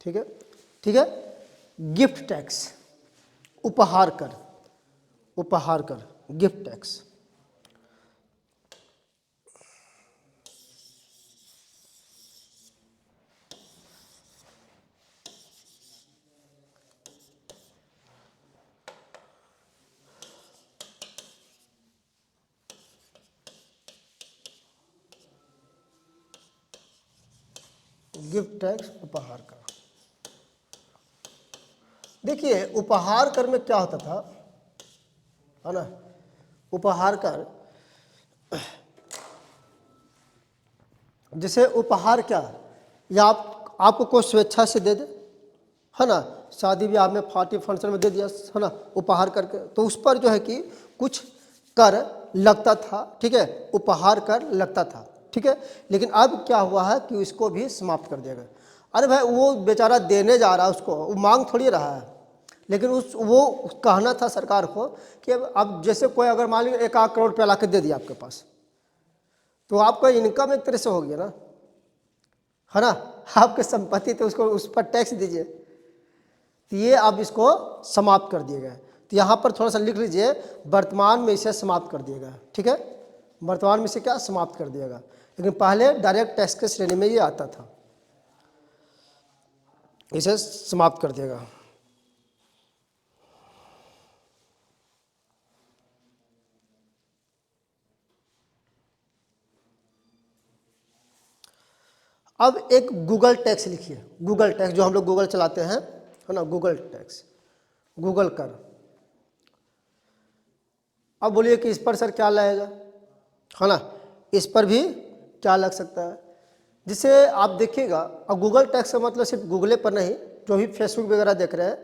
ठीक है, ठीक है। गिफ्ट टैक्स, उपहार कर, उपहार कर, गिफ्ट टैक्स। गिफ्ट टैक्स, उपहार कर। देखिए उपहार कर में क्या होता था, है ना, उपहार कर, जैसे उपहार क्या, या आपको कोई स्वेच्छा से दे दे, है ना, शादी ब्याह में पार्टी फंक्शन में दे दिया, है ना, उपहार करके, तो उस पर जो है कि कुछ कर लगता था, ठीक है, उपहार कर लगता था, ठीक है। लेकिन अब क्या हुआ है कि इसको भी समाप्त कर दिया गया। अरे भाई वो बेचारा देने जा रहा है, उसको वो मांग थोड़ी रहा है, लेकिन वो कहना था सरकार को कि अब जैसे कोई अगर मान लीजिए 1 करोड़ रुपया ला के दे दिया आपके पास, तो आपका इनकम एक तरह से हो गया ना, है ना, आपकी संपत्ति, तो उसको उस पर टैक्स दीजिए। तो ये अब इसको समाप्त कर दिया गया। तो यहाँ पर थोड़ा सा लिख लीजिए, वर्तमान में इसे समाप्त कर दिया गया, ठीक है, वर्तमान में इसे क्या समाप्त कर दिया गया। लेकिन पहले डायरेक्ट टैक्स के श्रेणी में ये आता था, इसे समाप्त कर दिया गया। अब एक गूगल टैक्स लिखिए, गूगल टैक्स, जो हम लोग गूगल चलाते हैं, है ना, गूगल टैक्स, गूगल कर। अब बोलिए कि इस पर सर क्या लगेगा, है ना, इस पर भी क्या लग सकता है। जिसे आप देखिएगा, अब गूगल टैक्स का मतलब सिर्फ गूगल पर नहीं, जो भी फेसबुक वगैरह देख रहे हैं,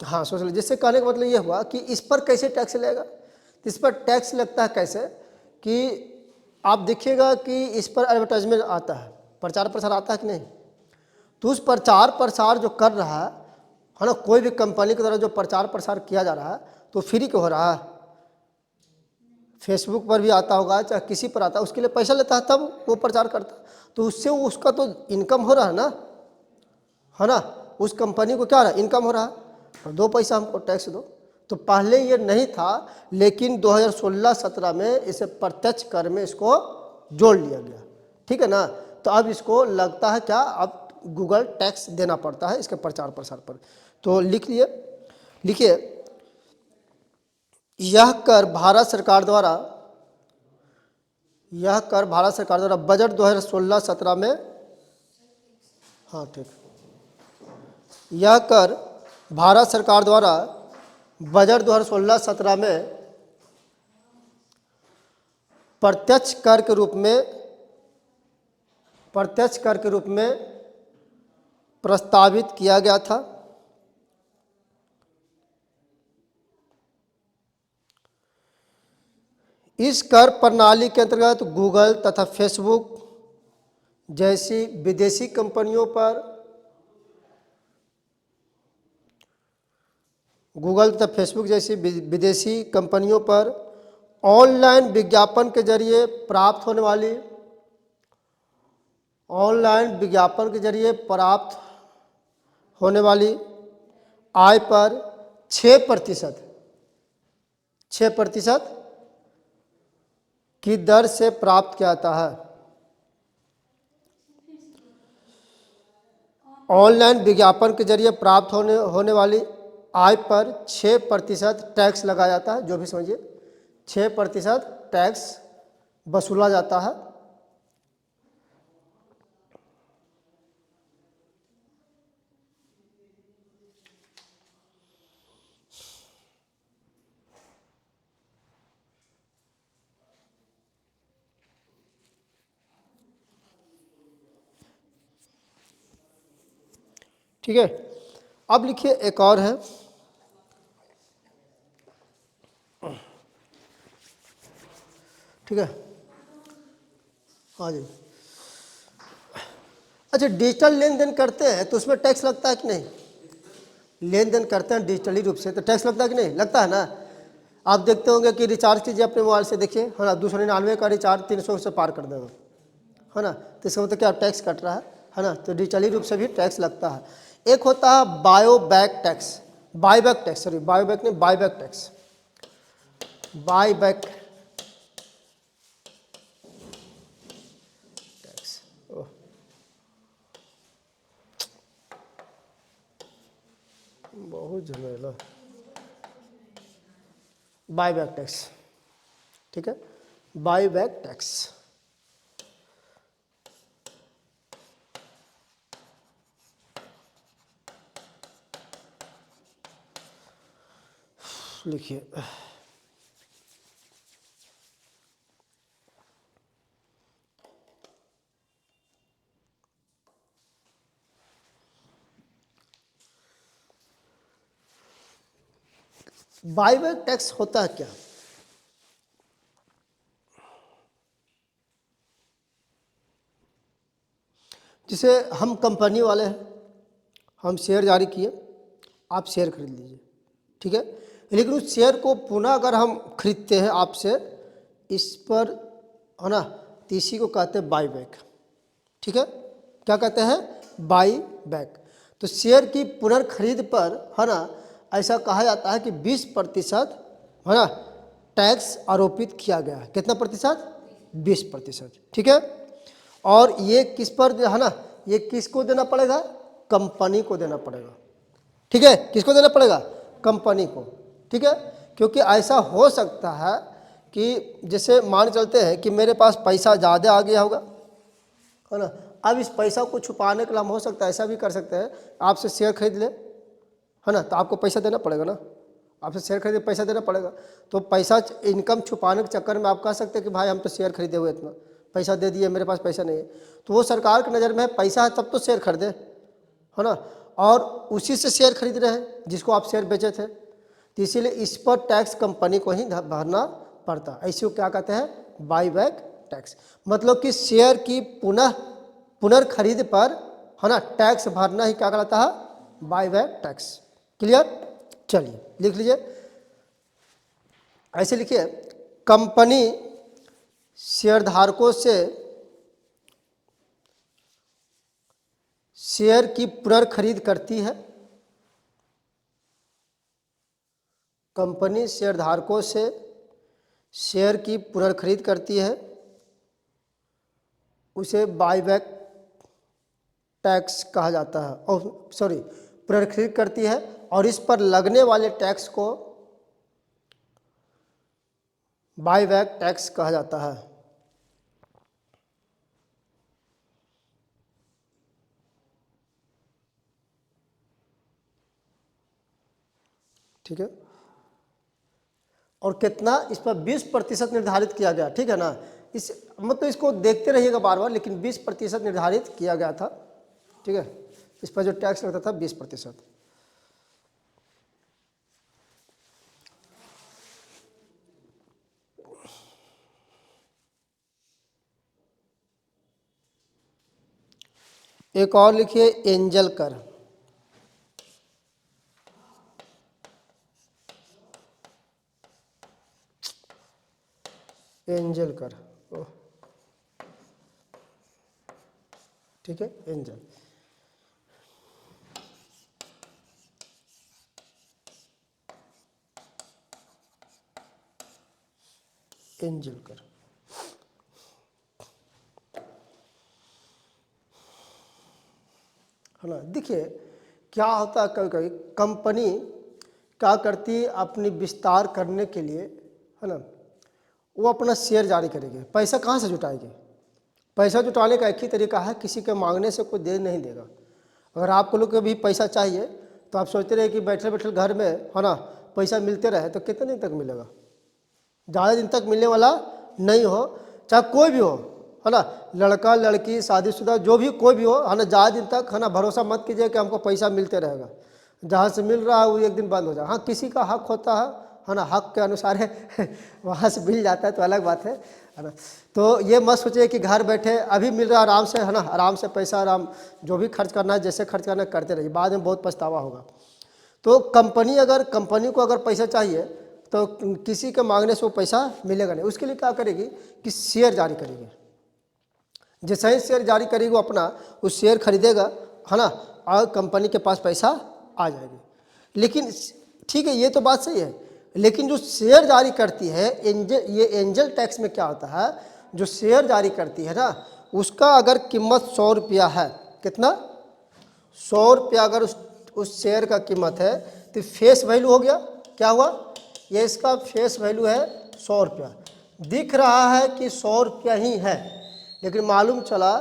हाँ सोशल, जिससे कहने का मतलब ये हुआ कि इस पर कैसे टैक्स लगेगा। इस पर टैक्स लगता है कैसे कि आप देखिएगा कि इस पर एडवर्टाइजमेंट आता है, प्रचार प्रसार आता है कि नहीं, तो उस प्रचार प्रसार जो कर रहा है ना, कोई भी कंपनी के द्वारा जो प्रचार प्रसार किया जा रहा है, तो फ्री क्यों हो रहा है, फेसबुक पर भी आता होगा, चाहे किसी पर आता है, उसके लिए पैसा लेता है तब वो प्रचार करता है, तो उससे उसका तो इनकम हो रहा है ना, उस कंपनी को क्या हो रहा है, इनकम हो रहा है, और 2 पैसा हमको टैक्स दो। तो पहले ये नहीं था, लेकिन 2016-17 में इसे प्रत्यक्ष कर में इसको जोड़ लिया गया, ठीक है ना। तो अब इसको लगता है क्या, अब गूगल टैक्स देना पड़ता है इसके प्रचार प्रसार पर। तो लिखिए यह कर भारत सरकार द्वारा, यह कर भारत सरकार द्वारा बजट 2016-17 में, हाँ ठीक, यह कर भारत सरकार द्वारा बजट 2016-17 में प्रत्यक्ष कर के रूप में प्रत्यक्ष कर के रूप में प्रस्तावित किया गया था। इस कर प्रणाली के अंतर्गत गूगल तथा फेसबुक जैसी विदेशी कंपनियों पर विदेशी कंपनियों पर ऑनलाइन विज्ञापन के जरिए प्राप्त होने वाली आय पर 6% की दर से प्राप्त किया जाता है। ऑनलाइन विज्ञापन के जरिए प्राप्त होने वाली आय पर 6% टैक्स लगाया जाता है। जो भी समझिए 6% टैक्स वसूला जाता है। ठीक है, अब लिखिए एक और है, ठीक है, हाँ जी। अच्छा, डिजिटल लेन देन करते हैं तो उसमें टैक्स लगता है कि नहीं? लेन देन करते हैं डिजिटली रूप से तो टैक्स लगता है कि नहीं? लगता है ना। आप देखते होंगे कि रिचार्ज कीजिए अपने मोबाइल से, देखिए है ना, 299 का रिचार्ज 300 से पार कर देगा, है ना, तो इसका मतलब क्या टैक्स कट रहा है ना। तो डिजिटली रूप से भी टैक्स लगता है। एक होता है बायोबैक टैक्स, बायबैक टैक्स, सॉरी बायोबैक नहीं, बायबैक टैक्स, बायबैक टैक्स। बहुत झमेला। बायबैक टैक्स, ठीक है, बायबैक टैक्स। लिखिए बायबैक टैक्स होता है क्या? जिसे हम कंपनी वाले हैं, हम शेयर जारी किए, आप शेयर खरीद लीजिए, ठीक है, लेकिन उस शेयर को पुनः अगर हम खरीदते हैं आपसे, इस पर, है ना, तो इसी को कहते हैं बाईबैक, ठीक है, क्या कहते हैं? बाईबैक। तो शेयर की पुनर्खरीद पर, है ना, ऐसा कहा जाता है कि 20%, है ना, टैक्स आरोपित किया गया है। कितना प्रतिशत? 20%, ठीक है। और ये किस पर, है ना, ये किसको देना पड़ेगा? कंपनी को देना पड़ेगा, ठीक है, किसको देना पड़ेगा? कंपनी को, ठीक है। क्योंकि ऐसा हो सकता है कि जैसे मान चलते हैं कि मेरे पास पैसा ज़्यादा आ गया होगा, है ना, अब इस पैसा को छुपाने के लिए हम हो सकता है ऐसा भी कर सकते हैं, आपसे शेयर खरीद ले, है ना, तो आपको पैसा देना पड़ेगा ना, आपसे शेयर खरीदे पैसा देना पड़ेगा। तो पैसा इनकम छुपाने के चक्कर में आप कह सकते हैं कि भाई हम तो शेयर खरीदे हुए, इतना पैसा दे दिए, मेरे पास पैसा नहीं है। तो वो सरकार की नज़र में पैसा है तब तो शेयर खरीदे, है ना, और उसी से शेयर खरीद रहे हैं जिसको आप शेयर बेचे थे, तो इसीलिए इस पर टैक्स कंपनी को ही भरना पड़ता है। ऐसे को क्या कहते हैं? Buyback tax. मतलब कि शेयर की पुनर्खरीद पर, है ना, टैक्स भरना ही क्या कहलाता है? Buyback tax. क्लियर? चलिए लिख लीजिए, ऐसे लिखिए, कंपनी शेयरधारकों से शेयर की पुनर्खरीद करती है। कंपनी शेयरधारकों से शेयर की पुनर्खरीद करती है, उसे बाईबैक टैक्स कहा जाता है, और सॉरी पुनर्खरीद करती है, और इस पर लगने वाले टैक्स को बाईबैक टैक्स कहा जाता है। ठीक है, और कितना? इस पर 20% निर्धारित किया गया, ठीक है ना, इस मतलब इसको देखते रहिएगा बार बार, लेकिन 20% निर्धारित किया गया था, ठीक है। इस पर जो टैक्स लगता था 20%। एक और लिखिए एंजल कर। एंजल कर, ओह, ठीक है, एंजल। एंजल कर, है ना। देखिए क्या होता है, कभी कभी कंपनी क्या करती है, अपनी विस्तार करने के लिए, है ना, वो अपना शेयर जारी करेगी। पैसा कहाँ से जुटाएगी? पैसा जुटाने का एक ही तरीका है, किसी के मांगने से कोई दे नहीं देगा। अगर आपको लोग को भी पैसा चाहिए तो आप सोचते रहे कि बैठे बैठे घर में, है ना, पैसा मिलते रहे, तो कितने दिन तक मिलेगा? ज़्यादा दिन तक मिलने वाला नहीं हो, चाहे कोई भी हो, है ना, लड़का लड़की शादीशुदा जो भी कोई भी हो, है ना, ज़्यादा दिन तक, है ना, भरोसा मत कीजिए कि हमको पैसा मिलते रहेगा। जहाँ से मिल रहा है वो एक दिन बंद हो जाए। हाँ, किसी का हक होता है ना, हक के अनुसार है वहाँ से मिल जाता है तो अलग बात है ना। तो ये मत सोचिए कि घर बैठे अभी मिल रहा है आराम से, है ना, आराम से पैसा, आराम जो भी खर्च करना है, जैसे खर्च करना है करते रहिए, बाद में बहुत पछतावा होगा। तो कंपनी को अगर पैसा चाहिए तो किसी के मांगने से वो पैसा मिलेगा नहीं। उसके लिए क्या करेगी कि शेयर जारी करेगी। जैसे ही शेयर जारी करेगी वो अपना उस शेयर खरीदेगा, है ना, और कंपनी के पास पैसा आ जाएगी। लेकिन ठीक है, ये तो बात सही है, लेकिन जो शेयर जारी करती है ये एंजल टैक्स में क्या होता है, जो शेयर जारी करती है ना, उसका अगर कीमत 100 रुपया है, कितना, 100 रुपया अगर उस शेयर का कीमत है, तो फेस वैल्यू हो गया, क्या हुआ, ये इसका फेस वैल्यू है 100 रुपया। दिख रहा है कि 100 रुपया ही है, लेकिन मालूम चला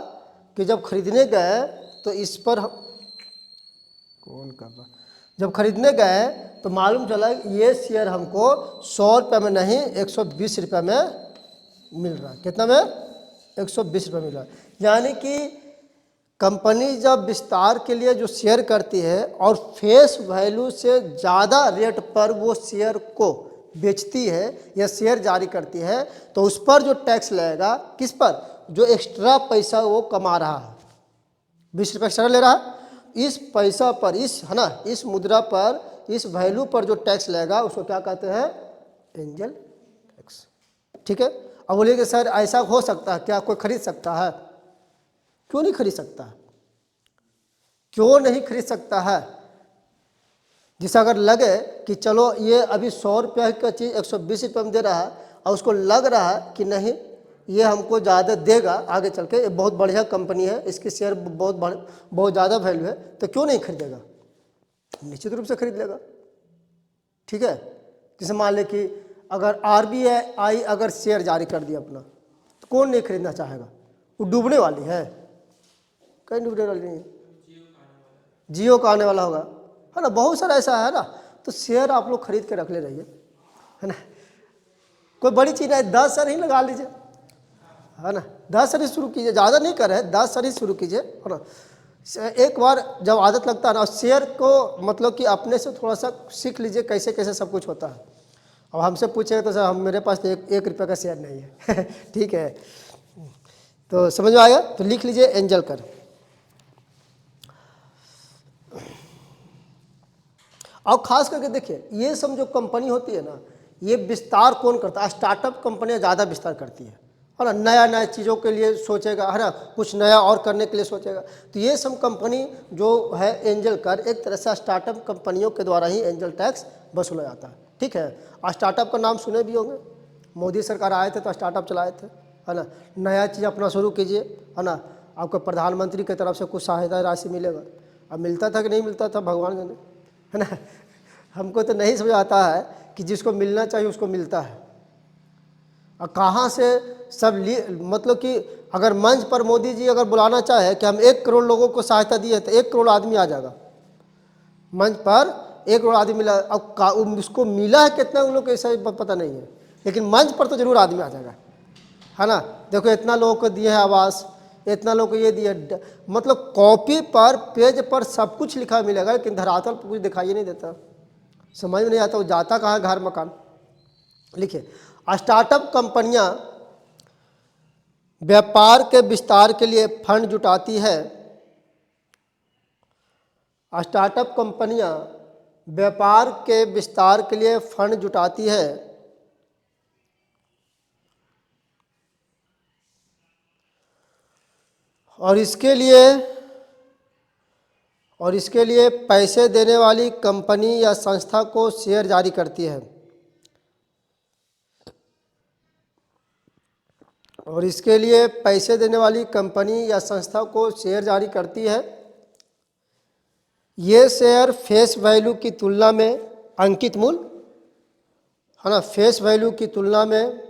कि जब खरीदने गए तो इस पर कौन कर रहा, जब खरीदने गए तो मालूम चला ये शेयर हमको 100 रुपये में नहीं 120 रुपये में मिल रहा है। कितना में? 120 रुपये मिल रहा है। यानी कि कंपनी जब विस्तार के लिए जो शेयर करती है और फेस वैल्यू से ज़्यादा रेट पर वो शेयर को बेचती है या शेयर जारी करती है, तो उस पर जो टैक्स लगेगा, किस पर, जो एक्स्ट्रा पैसा वो कमा रहा है, 20 रुपये एक्स्ट्रा ले रहा है, इस पैसा पर, इस, है ना, इस मुद्रा पर, इस वैल्यू पर जो टैक्स लगेगा उसको क्या कहते हैं, एंजल टैक्स। ठीक है। अब बोलिए कि सर ऐसा हो सकता है क्या, कोई खरीद सकता है? क्यों नहीं खरीद सकता है? क्यों नहीं खरीद सकता है? जिसे अगर लगे कि चलो ये अभी 100 रुपये का चीज़ 120 रुपये में दे रहा है और उसको लग रहा है कि नहीं ये हमको ज़्यादा देगा आगे चल के, ये बहुत बढ़िया कंपनी है, इसकी शेयर बहुत ज़्यादा वैल्यू है, तो क्यों नहीं खरीदेगा? निश्चित रूप से खरीद लेगा। ठीक है। जैसे मान ले कि अगर RBI अगर शेयर जारी कर दिया अपना, तो कौन नहीं खरीदना चाहेगा? वो डूबने वाली है, कहीं डूबने वाली नहीं है, जियो का आने वाला होगा, है ना, बहुत सारा ऐसा है ना। तो शेयर आप लोग खरीद के रख ले रहिए, है ना, कोई बड़ी चीज़ है, 10 शेयर ही लगा लीजिए, है ना, 10 शेयर शुरू कीजिए, ज़्यादा नहीं कर रहे, 10 शेयर ही शुरू कीजिए, है ना। एक बार जब आदत लगता है ना, शेयर को मतलब कि अपने से थोड़ा सा सीख लीजिए कैसे कैसे सब कुछ होता है। अब हमसे पूछेगा तो सर हम मेरे पास तो एक रुपये का शेयर नहीं है ठीक है, तो समझ में आया? तो लिख लीजिए एंजल कर। और खास करके देखिए ये सब जो कंपनी होती है ना, ये विस्तार कौन करता है? स्टार्टअप कंपनियां ज़्यादा विस्तार करती है ना, नया नया चीज़ों के लिए सोचेगा, है ना, कुछ नया और करने के लिए सोचेगा। तो ये सब कंपनी जो है एंजल कर, एक तरह से स्टार्टअप कंपनियों के द्वारा ही एंजल टैक्स वसूला जाता है। ठीक है। स्टार्टअप का नाम सुने भी होंगे, मोदी सरकार आए थे तो स्टार्टअप चलाए थे, है ना, नया चीज़ अपना शुरू कीजिए, है ना, आपको प्रधानमंत्री की तरफ से कुछ सहायता राशि मिलेगा। अब मिलता था कि नहीं मिलता था, भगवान जाने, है ना। हमको तो नहीं समझ आता है कि जिसको मिलना चाहिए उसको मिलता है, और कहाँ से सब मतलब कि अगर मंच पर मोदी जी अगर बुलाना चाहे कि हम 1 करोड़ लोगों को सहायता दी है तो 1 करोड़ आदमी आ जाएगा मंच पर, 1 करोड़ आदमी मिला। अब उसको मिला है कितना उन लोग को ऐसा पता नहीं है, लेकिन मंच पर तो जरूर आदमी आ जाएगा, है ना। देखो इतना लोगों को दिए है आवास, इतना लोगों को ये दिया, मतलब कॉपी पर पेज पर सब कुछ लिखा मिलेगा, लेकिन धरातल पर कुछ दिखाई नहीं देता, समझ में नहीं आता वो जाता कहाँ घर मकान। लिखिए, स्टार्टअप कंपनियां व्यापार के विस्तार के लिए फंड जुटाती है। स्टार्टअप कंपनियां व्यापार के विस्तार के लिए फंड जुटाती है। और इसके लिए पैसे देने वाली कंपनी या संस्था को शेयर जारी करती है। और इसके लिए पैसे देने वाली कंपनी या संस्था को शेयर जारी करती है। ये शेयर फेस वैल्यू की तुलना में अंकित मूल्य, है ना, फेस वैल्यू की तुलना में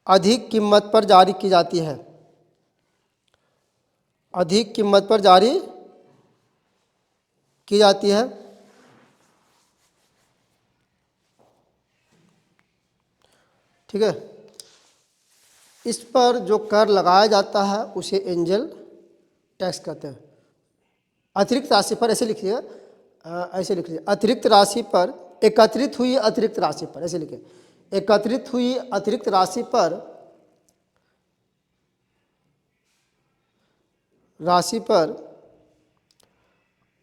अधिक कीमत पर जारी की जाती है, अधिक कीमत पर जारी की जाती है। ठीक है, इस पर जो कर लगाया जाता है उसे एंजल टैक्स कहते हैं। अतिरिक्त राशि पर, ऐसे लिखिए, ऐसे लिख लीजिए, अतिरिक्त राशि पर, एकत्रित हुई अतिरिक्त राशि पर, ऐसे लिखिए, एकत्रित हुई अतिरिक्त राशि पर,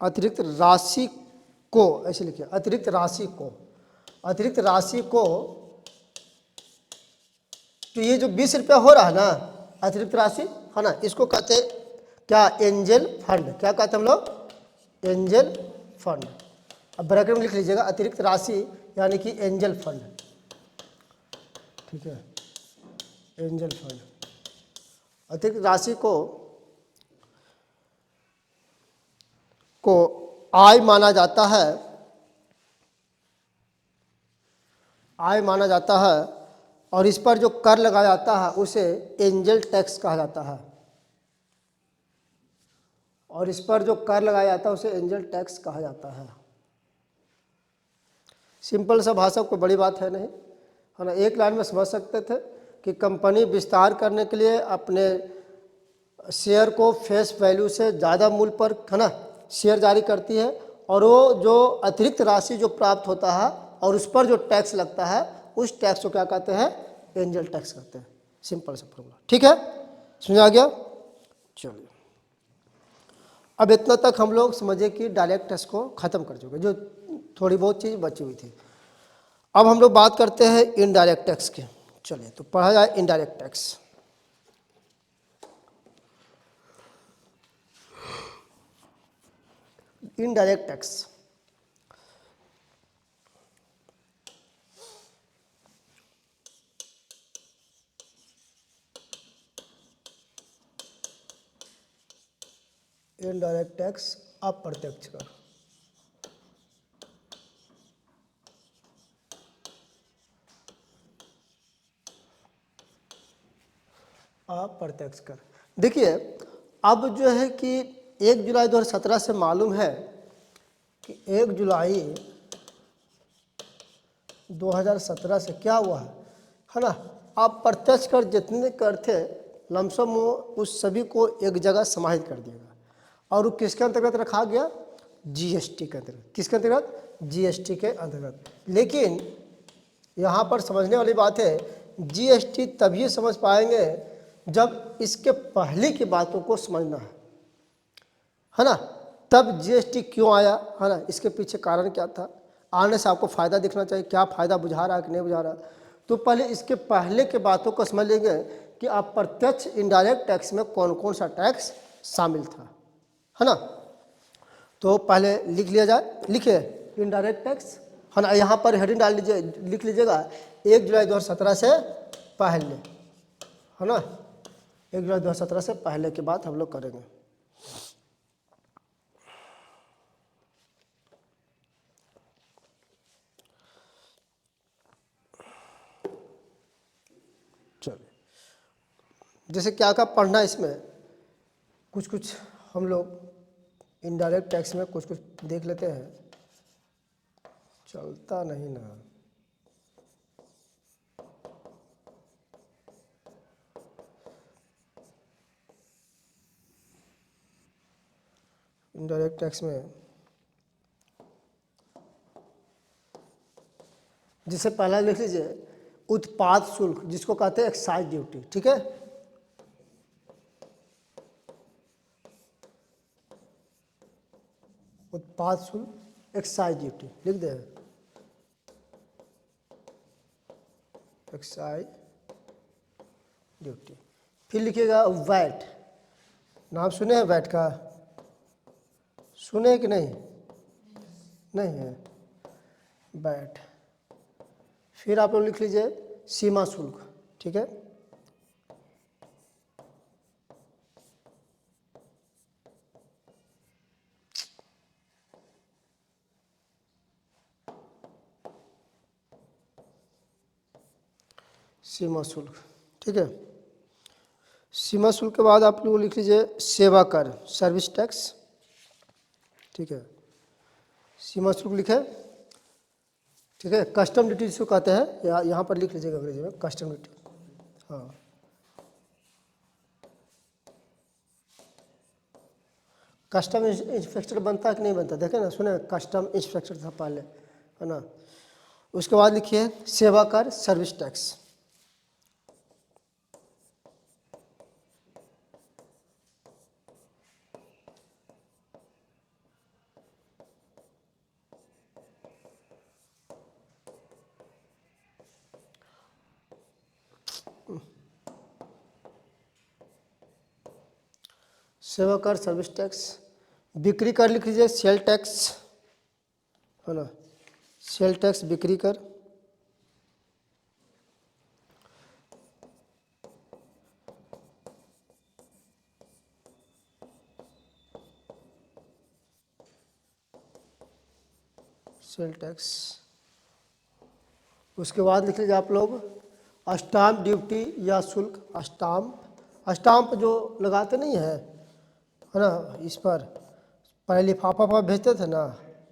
अतिरिक्त राशि को, ऐसे लिखिए, अतिरिक्त राशि को, अतिरिक्त राशि को, तो ये जो 20 रुपया हो रहा है ना अतिरिक्त राशि, है ना, इसको कहते हैं क्या, एंजल फंड। क्या कहते हैं हम लोग, एंजल फंड। अब ब्रैकेट में लिख लीजिएगा अतिरिक्त राशि यानी कि एंजल फंड। ठीक है, एंजल फंड अतिरिक्त राशि को आय माना जाता है, आय माना जाता है। और इस पर जो कर लगाया जाता है उसे एंजल टैक्स कहा जाता है। और इस पर जो कर लगाया जाता है उसे एंजल टैक्स कहा जाता है। सिंपल सा भाषा, कोई बड़ी बात है नहीं, है ना। एक लाइन में समझ सकते थे कि कंपनी विस्तार करने के लिए अपने शेयर को फेस वैल्यू से ज़्यादा मूल्य पर, है ना, शेयर जारी करती है। और वो जो अतिरिक्त राशि जो प्राप्त होता है और उस पर जो टैक्स लगता है उस टैक्स को क्या कहते हैं, एंजल टैक्स कहते हैं। सिंपल सा फॉर्मूला, ठीक है, समझ आ गया। चलिए, अब इतना तक हम लोग समझे कि डायरेक्ट टैक्स को ख़त्म कर चुके, जो थोड़ी बहुत चीज़ बची हुई थी। अब हम लोग बात करते हैं इनडायरेक्ट टैक्स की। चलिए, तो पढ़ा जाए indirect tax. Indirect tax, indirect tax अप्रत्यक्ष कर। अप्रत्यक्ष कर, देखिए, अब जो है कि 1 जुलाई 2017 से मालूम है कि 1 जुलाई 2017 से क्या हुआ है ना, अप्रत्यक्ष कर जितने कर थे लमसम वो उस सभी को एक जगह समाहित कर दिएगा। और वो किसके अंतर्गत रखा गया, जीएसटी के अंतर्गत। किसके अंतर्गत, जीएसटी के अंतर्गत। लेकिन यहाँ पर समझने वाली बात है, जीएसटी तभी समझ पाएंगे जब इसके पहले की बातों को समझना है ना। तब जीएसटी क्यों आया, है ना, इसके पीछे कारण क्या था, आने से आपको फ़ायदा दिखना चाहिए, क्या फ़ायदा बुझा रहा है कि नहीं बुझा रहा। तो पहले इसके पहले के बातों को समझ लेंगे कि अप्रत्यक्ष इनडायरेक्ट टैक्स में कौन कौन सा टैक्स शामिल था, है ना। तो पहले लिख लिया जाए, लिखिए इनडायरेक्ट टैक्स, है ना। यहाँ पर हेडिंग डाल लीजिए, लिख लीजिएगा 1 जुलाई 2017 से पहले, है ना। 1 जुलाई 2017 से पहले की बात हम लोग करेंगे। चलिए, जैसे क्या क्या पढ़ना है इसमें, कुछ कुछ हम लोग इनडायरेक्ट टैक्स में कुछ कुछ देख लेते हैं। चलता नहीं ना, इनडायरेक्ट टैक्स में जिसे पहला लिख लीजिए उत्पाद शुल्क, जिसको कहते हैं एक्साइज ड्यूटी, ठीक है। उत्पाद शुल्क एक्साइज ड्यूटी लिख दे, एक्साइज ड्यूटी। फिर लिखिएगा वैट, नाम सुने हैं वैट का, सुने कि नहीं, नहीं है वैट। फिर आप लोग लिख लीजिए सीमा शुल्क, ठीक है। सीमा शुल्क, ठीक है। सीमा शुल्क के बाद आप लोग लिख लीजिए सेवा कर, सर्विस टैक्स, ठीक है। सीमा शुल्क लिखे, ठीक है। कस्टम ड्यूटी जिसको कहते हैं, यहाँ पर लिख लीजिएगा अंग्रेजी में कस्टम ड्यूटी, हाँ। कस्टम इंस्पेक्टर बनता है कि नहीं बनता, देखे ना, सुने कस्टम इंस्पेक्टर था पहले, है ना। उसके बाद लिखिए सेवा कर, सर्विस टैक्स, सेवा कर, सर्विस टैक्स। बिक्री कर लिख लीजिए सेल टैक्स, है ना, सेल टैक्स बिक्री कर। Sale tax. उसके बाद लिख लीजिए आप लोग स्टाम्प ड्यूटी या शुल्क, स्टाम्प जो लगाते नहीं है ना, इस पर पहले लिफाफा पर भेजते थे ना,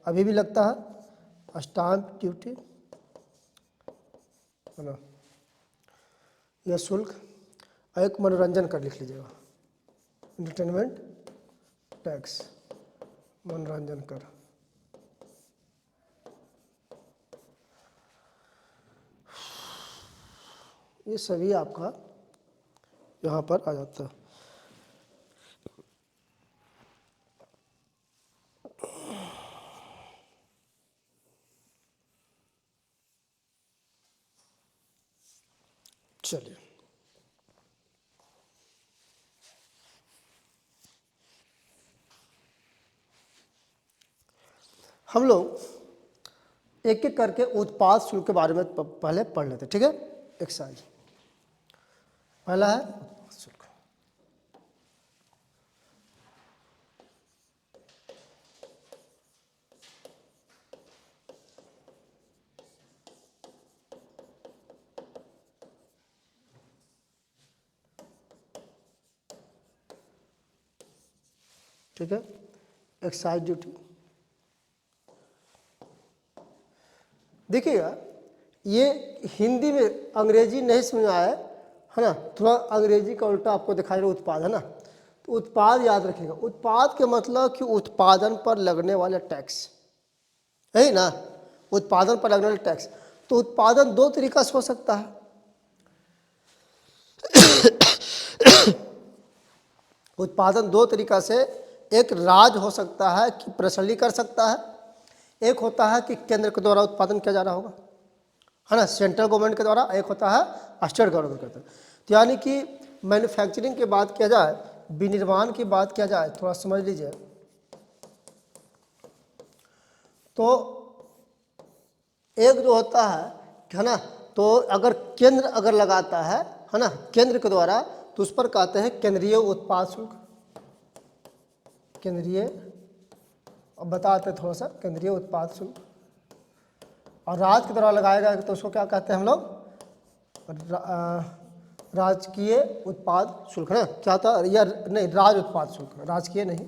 अभी भी लगता है स्टाम्प ड्यूटी, है ना, यह शुल्क। एक मनोरंजन कर लिख लीजिएगा, एंटरटेनमेंट टैक्स, मनोरंजन कर। ये सभी आपका यहाँ पर आ जाता है। चलिए, हम लोग एक एक करके उत्पाद शुल्क के बारे में पहले पढ़ लेते, ठीक है। एक्साइज पहला है उत्पाद शुल्क। ठीक है, एक्साइज ड्यूटी। देखिएगा, ये हिंदी में अंग्रेजी नहीं समझ आया है ना, थोड़ा अंग्रेजी का उल्टा आपको दिखाई दे रहा उत्पाद, है ना। तो उत्पाद याद रखिएगा, उत्पाद के मतलब कि उत्पादन पर लगने वाले टैक्स, है ना, उत्पादन पर लगने वाले टैक्स। तो उत्पादन दो तरीका से हो सकता है, उत्पादन दो तरीका से, एक राज्य हो सकता है कि प्रशली कर सकता है, एक होता है कि केंद्र के द्वारा उत्पादन किया जा रहा होगा, है ना, सेंट्रल गवर्नमेंट के द्वारा, एक होता है स्टेट गवर्नमेंट के द्वारा। तो यानी कि मैन्युफैक्चरिंग की बात किया जाए, विनिर्माण की बात किया जाए, थोड़ा समझ लीजिए, तो एक जो होता है ना, तो अगर केंद्र अगर लगाता है ना, केंद्र के द्वारा, तो उस पर कहते हैं केंद्रीय उत्पाद शुल्क, केंद्रीय, अब बताते थोड़ा सा, केंद्रीय उत्पाद शुल्क। और राज्य के द्वारा लगाया गया तो उसको क्या कहते हैं हम लोग, राजकीय उत्पाद शुल्क, है ना, क्या था, या नहीं, राज्य उत्पाद शुल्क, राजकीय नहीं,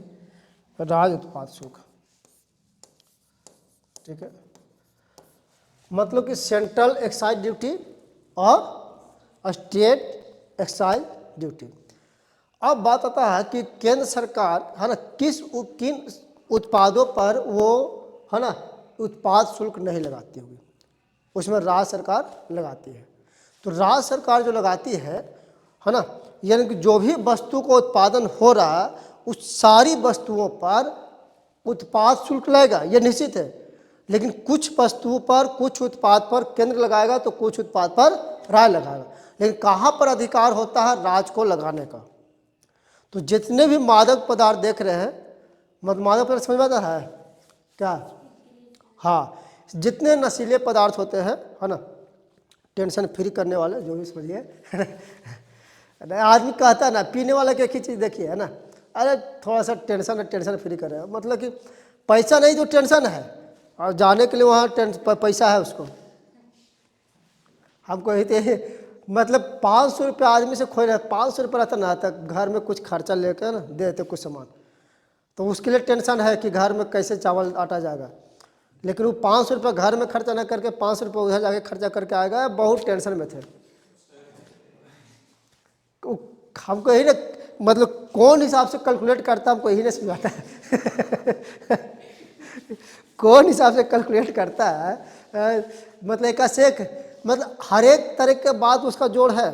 राज्य उत्पाद शुल्क, ठीक है। मतलब कि सेंट्रल एक्साइज ड्यूटी और स्टेट एक्साइज ड्यूटी। अब बात आता है कि केंद्र सरकार, है ना, किन उत्पादों पर वो है ना उत्पाद शुल्क नहीं लगाती होगी, उसमें राज्य सरकार लगाती है। तो राज्य सरकार जो लगाती है ना, यानी कि जो भी वस्तु को उत्पादन हो रहा है उस सारी वस्तुओं पर उत्पाद शुल्क लगेगा, ये निश्चित है। लेकिन कुछ वस्तुओं पर, कुछ उत्पाद पर केंद्र लगाएगा तो कुछ उत्पाद पर राज्य लगाएगा। लेकिन कहाँ पर अधिकार होता है राज्य को लगाने का? तो जितने भी मादक पदार्थ देख रहे हैं, मादक पदार्थ समझ में आता है क्या? हाँ, जितने नशीले पदार्थ होते हैं है ना, टेंशन फ्री करने वाले, जो भी समझिए आदमी कहता है ना, पीने वाला की एक ही चीज़ देखिए है ना, अरे थोड़ा सा टेंशन है, टेंशन फ्री कर रहे हैं, मतलब कि पैसा नहीं जो टेंशन है, और जाने के लिए वहाँ पैसा है उसको। हमको ही मतलब 500 रुपये आदमी से खोए रहे, 500 रुपये रहता ना, तक घर में कुछ खर्चा लेकर ना दे देते कुछ सामान, तो उसके लिए टेंशन है कि घर में कैसे चावल आटा जाएगा। लेकिन वो 500 रुपये घर में खर्चा ना करके 500 रुपये उधर जाके खर्चा करके आएगा, बहुत टेंशन में थे। हमको यही ना, मतलब कौन हिसाब से कैलकुलेट करता हमको यही नहीं समझाता है कौन हिसाब से कैलकुलेट करता है, मतलब एक से एक, मतलब हर एक तरह के बात उसका जोड़ है,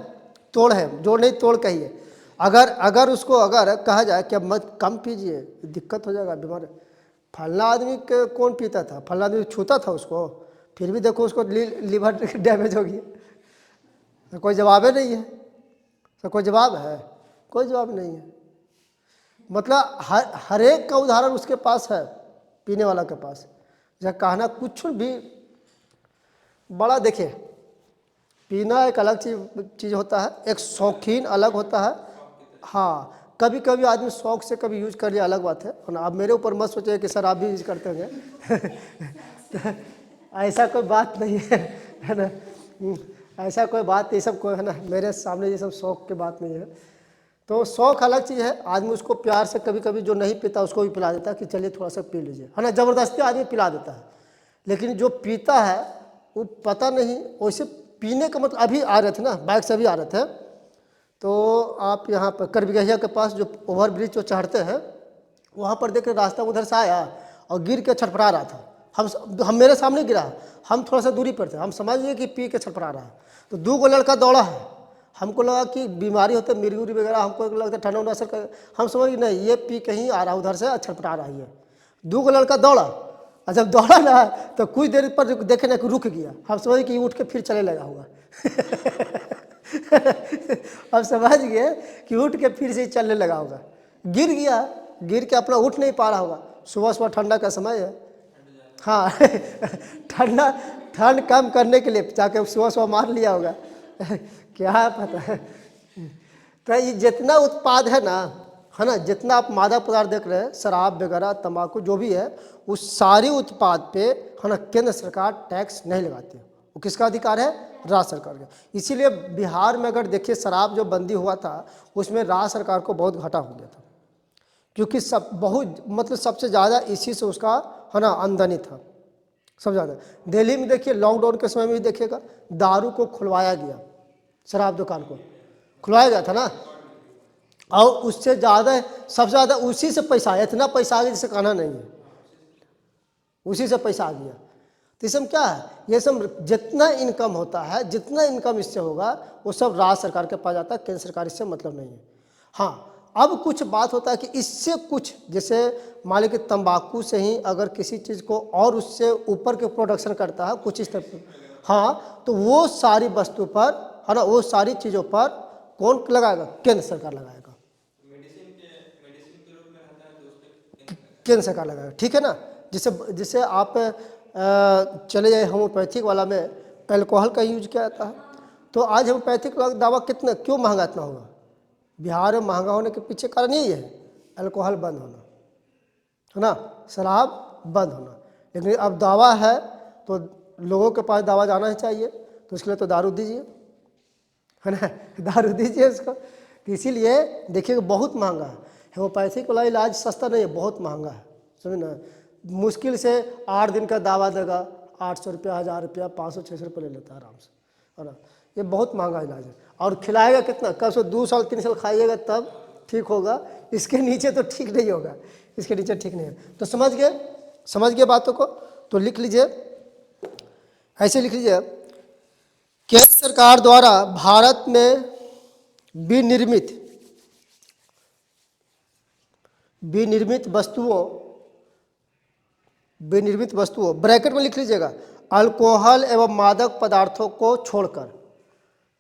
तोड़ है, जोड़ नहीं तोड़ कहिए। अगर उसको अगर कहा जाए कि अब मत कम पीजिए, दिक्कत हो जाएगा, बीमार। फलना आदमी के कौन पीता था, फलना आदमी छूता था उसको, फिर भी देखो उसको लीवर डैमेज हो गया, तो कोई जवाब ही नहीं है। तो कोई जवाब है? कोई जवाब नहीं है। मतलब हर एक का उदाहरण उसके पास है, पीने वाला के पास। जब कहना कुछ भी बड़ा, देखिए पीना एक अलग चीज़ होता है, एक शौकीन अलग होता है। हाँ, कभी कभी आदमी शौक से कभी यूज कर लिया, अलग बात है। और आप मेरे ऊपर मत सोचिए कि सर आप भी यूज करते होंगे ऐसा कोई बात नहीं है ना, ऐसा कोई बात नहीं, सब कोई है ना, मेरे सामने ये सब शौक की बात नहीं है। तो शौक अलग चीज़ है, आदमी उसको प्यार से कभी कभी जो नहीं पीता उसको भी पिला देता है कि चलिए थोड़ा सा पी लीजिए, है ना, ज़बरदस्ती आदमी पिला देता है। लेकिन जो पीता है वो पता नहीं, वैसे पीने का मतलब, अभी आ रहे थे ना, बाइक से अभी आ रहे थे, तो आप यहाँ पर करबिगहिया के पास जो ओवर ब्रिज जो चढ़ते हैं, वहाँ पर देख रास्ता उधर से आया और गिर के छटपटा रहा था। हम मेरे सामने गिरा, हम थोड़ा सा दूरी पर थे, हम समझ लिए कि पी के छटपटा रहा है। तो 2 लड़का दौड़ा है, हमको लगा कि बीमारी होते मिर्गी वगैरह, हमको लगता है ठंडा असर कर, हम समझ नहीं ये पी कहीं आ रहा उधर से छटपटा रहा है। 2 लड़का दौड़ा, और जब दौड़ा ना तो कुछ देर पर देखे ना कि रुक गया, हम समझ कि उठ के फिर चले लगा हुआ अब समझ गए कि उठ के फिर से चलने लगा होगा, गिर गया, गिर के अपना उठ नहीं पा रहा होगा। सुबह ठंडा का समय है, हाँ ठंड कम करने के लिए जाके सुबह मार लिया होगा क्या पता है। तो ये जितना उत्पाद है ना, जितना आप मादक पदार्थ देख रहे हैं, शराब वगैरह, तंबाकू जो भी है, उस सारी उत्पाद पे है ना केंद्र सरकार टैक्स नहीं लगाती है। वो किसका अधिकार है? राज्य सरकार का। इसीलिए बिहार में अगर देखिए शराब जो बंदी हुआ था उसमें राज्य सरकार को बहुत घाटा हो गया था, क्योंकि बहुत मतलब सबसे ज़्यादा इसी से उसका है ना आमदनी था, सबसे ज़्यादा। दिल्ली में देखिए लॉकडाउन के समय में भी देखिएगा, दारू को खुलवाया गया, शराब दुकान को खुलवाया गया था ना, और उससे ज़्यादा सबसे ज़्यादा उसी से पैसा, इतना पैसा आ गया जिसे कहना नहीं है, उसी से पैसा आ गया। तो इसमें क्या है, ये सब जितना इनकम होता है, जितना इनकम इससे होगा वो सब राज्य सरकार के पास जाता है, केंद्र सरकार इससे मतलब नहीं है। हाँ, अब कुछ बात होता है कि इससे कुछ, जैसे मान लीजिए तंबाकू से ही अगर किसी चीज़ को और उससे ऊपर के प्रोडक्शन करता है कुछ इस तरह, हाँ, तो वो सारी वस्तु पर है ना, वो सारी चीज़ों पर कौन लगाएगा? केंद्र सरकार लगाएगा, केंद्र सरकार लगाएगा, ठीक है ना। जिसे आप चले जाए होम्योपैथिक वाला में अल्कोहल का यूज किया जाता है, तो आज होम्योपैथिक वाला दवा कितना, क्यों महंगा इतना होगा? बिहार में महंगा होने के पीछे कारण यही है, अल्कोहल बंद होना, है ना, शराब बंद होना। लेकिन अब दवा है तो लोगों के पास दवा जाना ही चाहिए, तो इसके लिए तो दारू दीजिए, है ना, दारू दीजिए उसको। तो इसीलिए देखिए बहुत महंगा है, होम्योपैथिक वाला इलाज सस्ता नहीं है, बहुत महंगा है, समझ ना। मुश्किल से 8 दिन का दवा देगा, 800 रुपया, 1000 रुपया, 500-600 रुपये ले लेता है आराम से, है ना। ये बहुत महंगा इलाज है, और खिलाएगा कितना, कब से 2 साल 3 साल खाइएगा तब ठीक होगा, इसके नीचे तो ठीक नहीं होगा, इसके नीचे ठीक नहीं है। तो समझ गए बातों को। तो लिख लीजिए, ऐसे लिख लीजिए, केंद्र सरकार द्वारा भारत में विनिर्मित विनिर्मित वस्तुओं ब्रैकेट में लिख लीजिएगा, अल्कोहल एवं मादक पदार्थों को छोड़कर,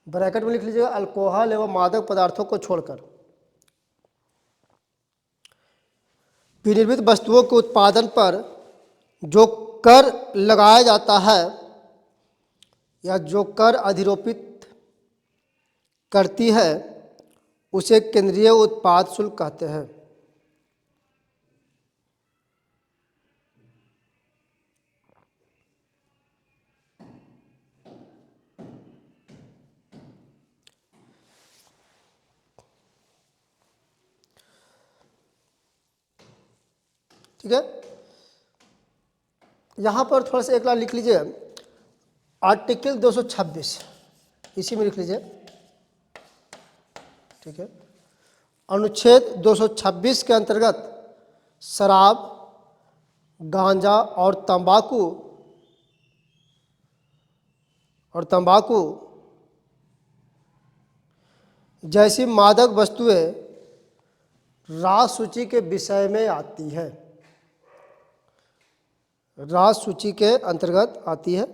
ब्रैकेट में लिख लीजिएगा, अल्कोहल एवं मादक पदार्थों को छोड़कर विनिर्मित वस्तुओं के उत्पादन पर जो कर लगाया जाता है या जो कर अधिरोपित करती है उसे केंद्रीय उत्पाद शुल्क कहते हैं। ठीक है, यहाँ पर थोड़ा सा एक लाइन लिख लीजिए, आर्टिकल 226 इसी में लिख लीजिए। ठीक है, अनुच्छेद 226 के अंतर्गत शराब, गांजा और तंबाकू जैसी मादक वस्तुएं राज सूची के विषय में आती है, राज सूची के अंतर्गत आती है।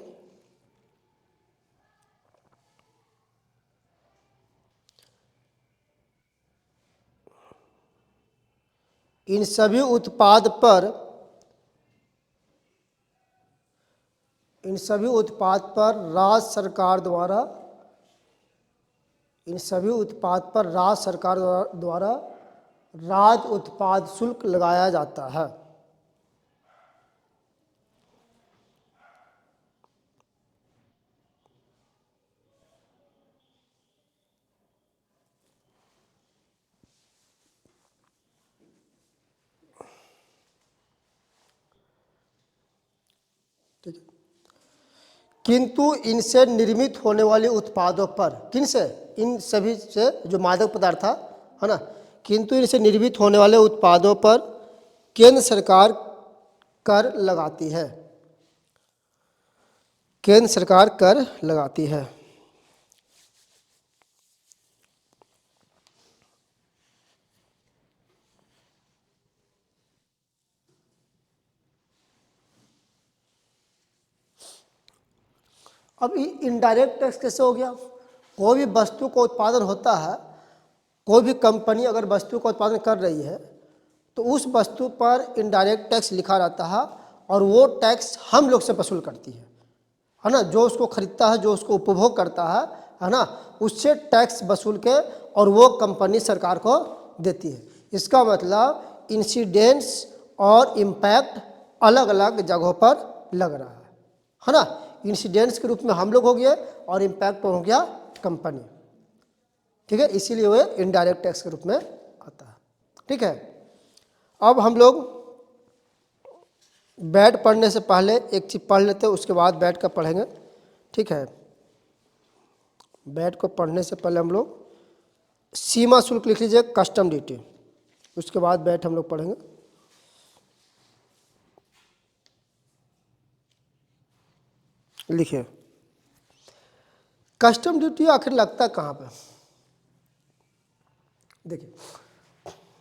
इन सभी उत्पाद पर राज्य सरकार द्वारा राज्य उत्पाद शुल्क लगाया जाता है। ठीक है, किंतु इनसे निर्मित होने वाले उत्पादों पर, किनसे, इन सभी से जो मादक पदार्थ था, है ना, किंतु इनसे निर्मित होने वाले उत्पादों पर केंद्र सरकार कर लगाती है, केंद्र सरकार कर लगाती है। अब इनडायरेक्ट टैक्स कैसे हो गया? कोई भी वस्तु का उत्पादन होता है, कोई भी कंपनी अगर वस्तु का उत्पादन कर रही है तो उस वस्तु पर इनडायरेक्ट टैक्स लिखा रहता है और वो टैक्स हम लोग से वसूल करती है ना, जो उसको खरीदता है, जो उसको उपभोग करता है ना, उससे टैक्स वसूल के और वो कंपनी सरकार को देती है। इसका मतलब इंसिडेंट्स और इम्पैक्ट अलग अलग जगहों पर लग रहा है ना। इंसिडेंट्स के रूप में हम लोग हो गए और इम्पैक्ट हो गया कंपनी। ठीक है, इसीलिए वो इनडायरेक्ट टैक्स के रूप में आता है। ठीक है, अब हम लोग बैट पढ़ने से पहले एक चीज पढ़ लेते हैं, उसके बाद बैट का पढ़ेंगे। ठीक है, बैट को पढ़ने से पहले हम लोग सीमा शुल्क लिख लीजिए, कस्टम ड्यूटी, उसके बाद बैट हम लोग पढ़ेंगे। लिखिए, कस्टम ड्यूटी आखिर लगता कहाँ पे? देखिए,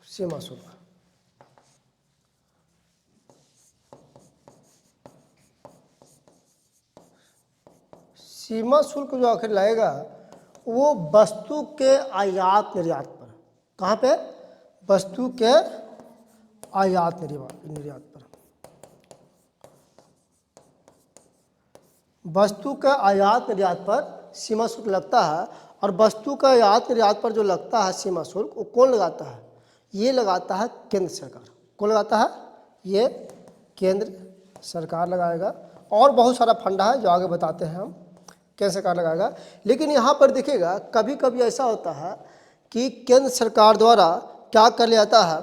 सीमा शुल्क, सीमा शुल्क जो आखिर लगेगा वो वस्तु के आयात निर्यात पर। कहाँ पे? वस्तु के आयात निर्यात पर। वस्तु का आयात निर्यात पर सीमा शुल्क लगता है, और वस्तु का आयात निर्यात पर जो लगता है सीमा शुल्क, वो कौन लगाता है? ये लगाता है केंद्र सरकार। कौन लगाता है? ये केंद्र सरकार लगाएगा। और बहुत सारा फंडा है जो आगे बताते हैं हम, केंद्र सरकार लगाएगा। लेकिन यहाँ पर देखिएगा, कभी कभी ऐसा होता है कि केंद्र सरकार द्वारा क्या कर लिया जाता है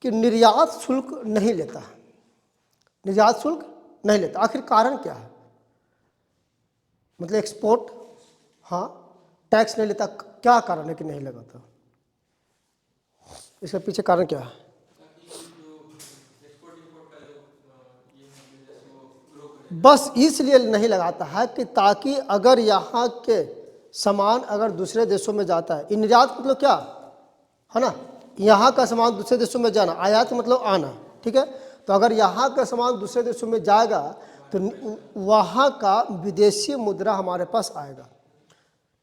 कि निर्यात शुल्क नहीं लेता है, निर्यात शुल्क नहीं लेता। आखिर कारण क्या है? मतलब एक्सपोर्ट, हाँ, टैक्स नहीं लेता, क्या कारण है कि नहीं लगाता? इसके पीछे कारण क्या है? बस इसलिए नहीं लगाता है कि ताकि अगर यहाँ के सामान अगर दूसरे देशों में जाता है, निर्यात मतलब क्या है ना, यहाँ का सामान दूसरे देशों में जाना, आयात मतलब आना, ठीक है। तो अगर यहाँ का सामान दूसरे देशों में जाएगा तो वहाँ का विदेशी मुद्रा हमारे पास आएगा,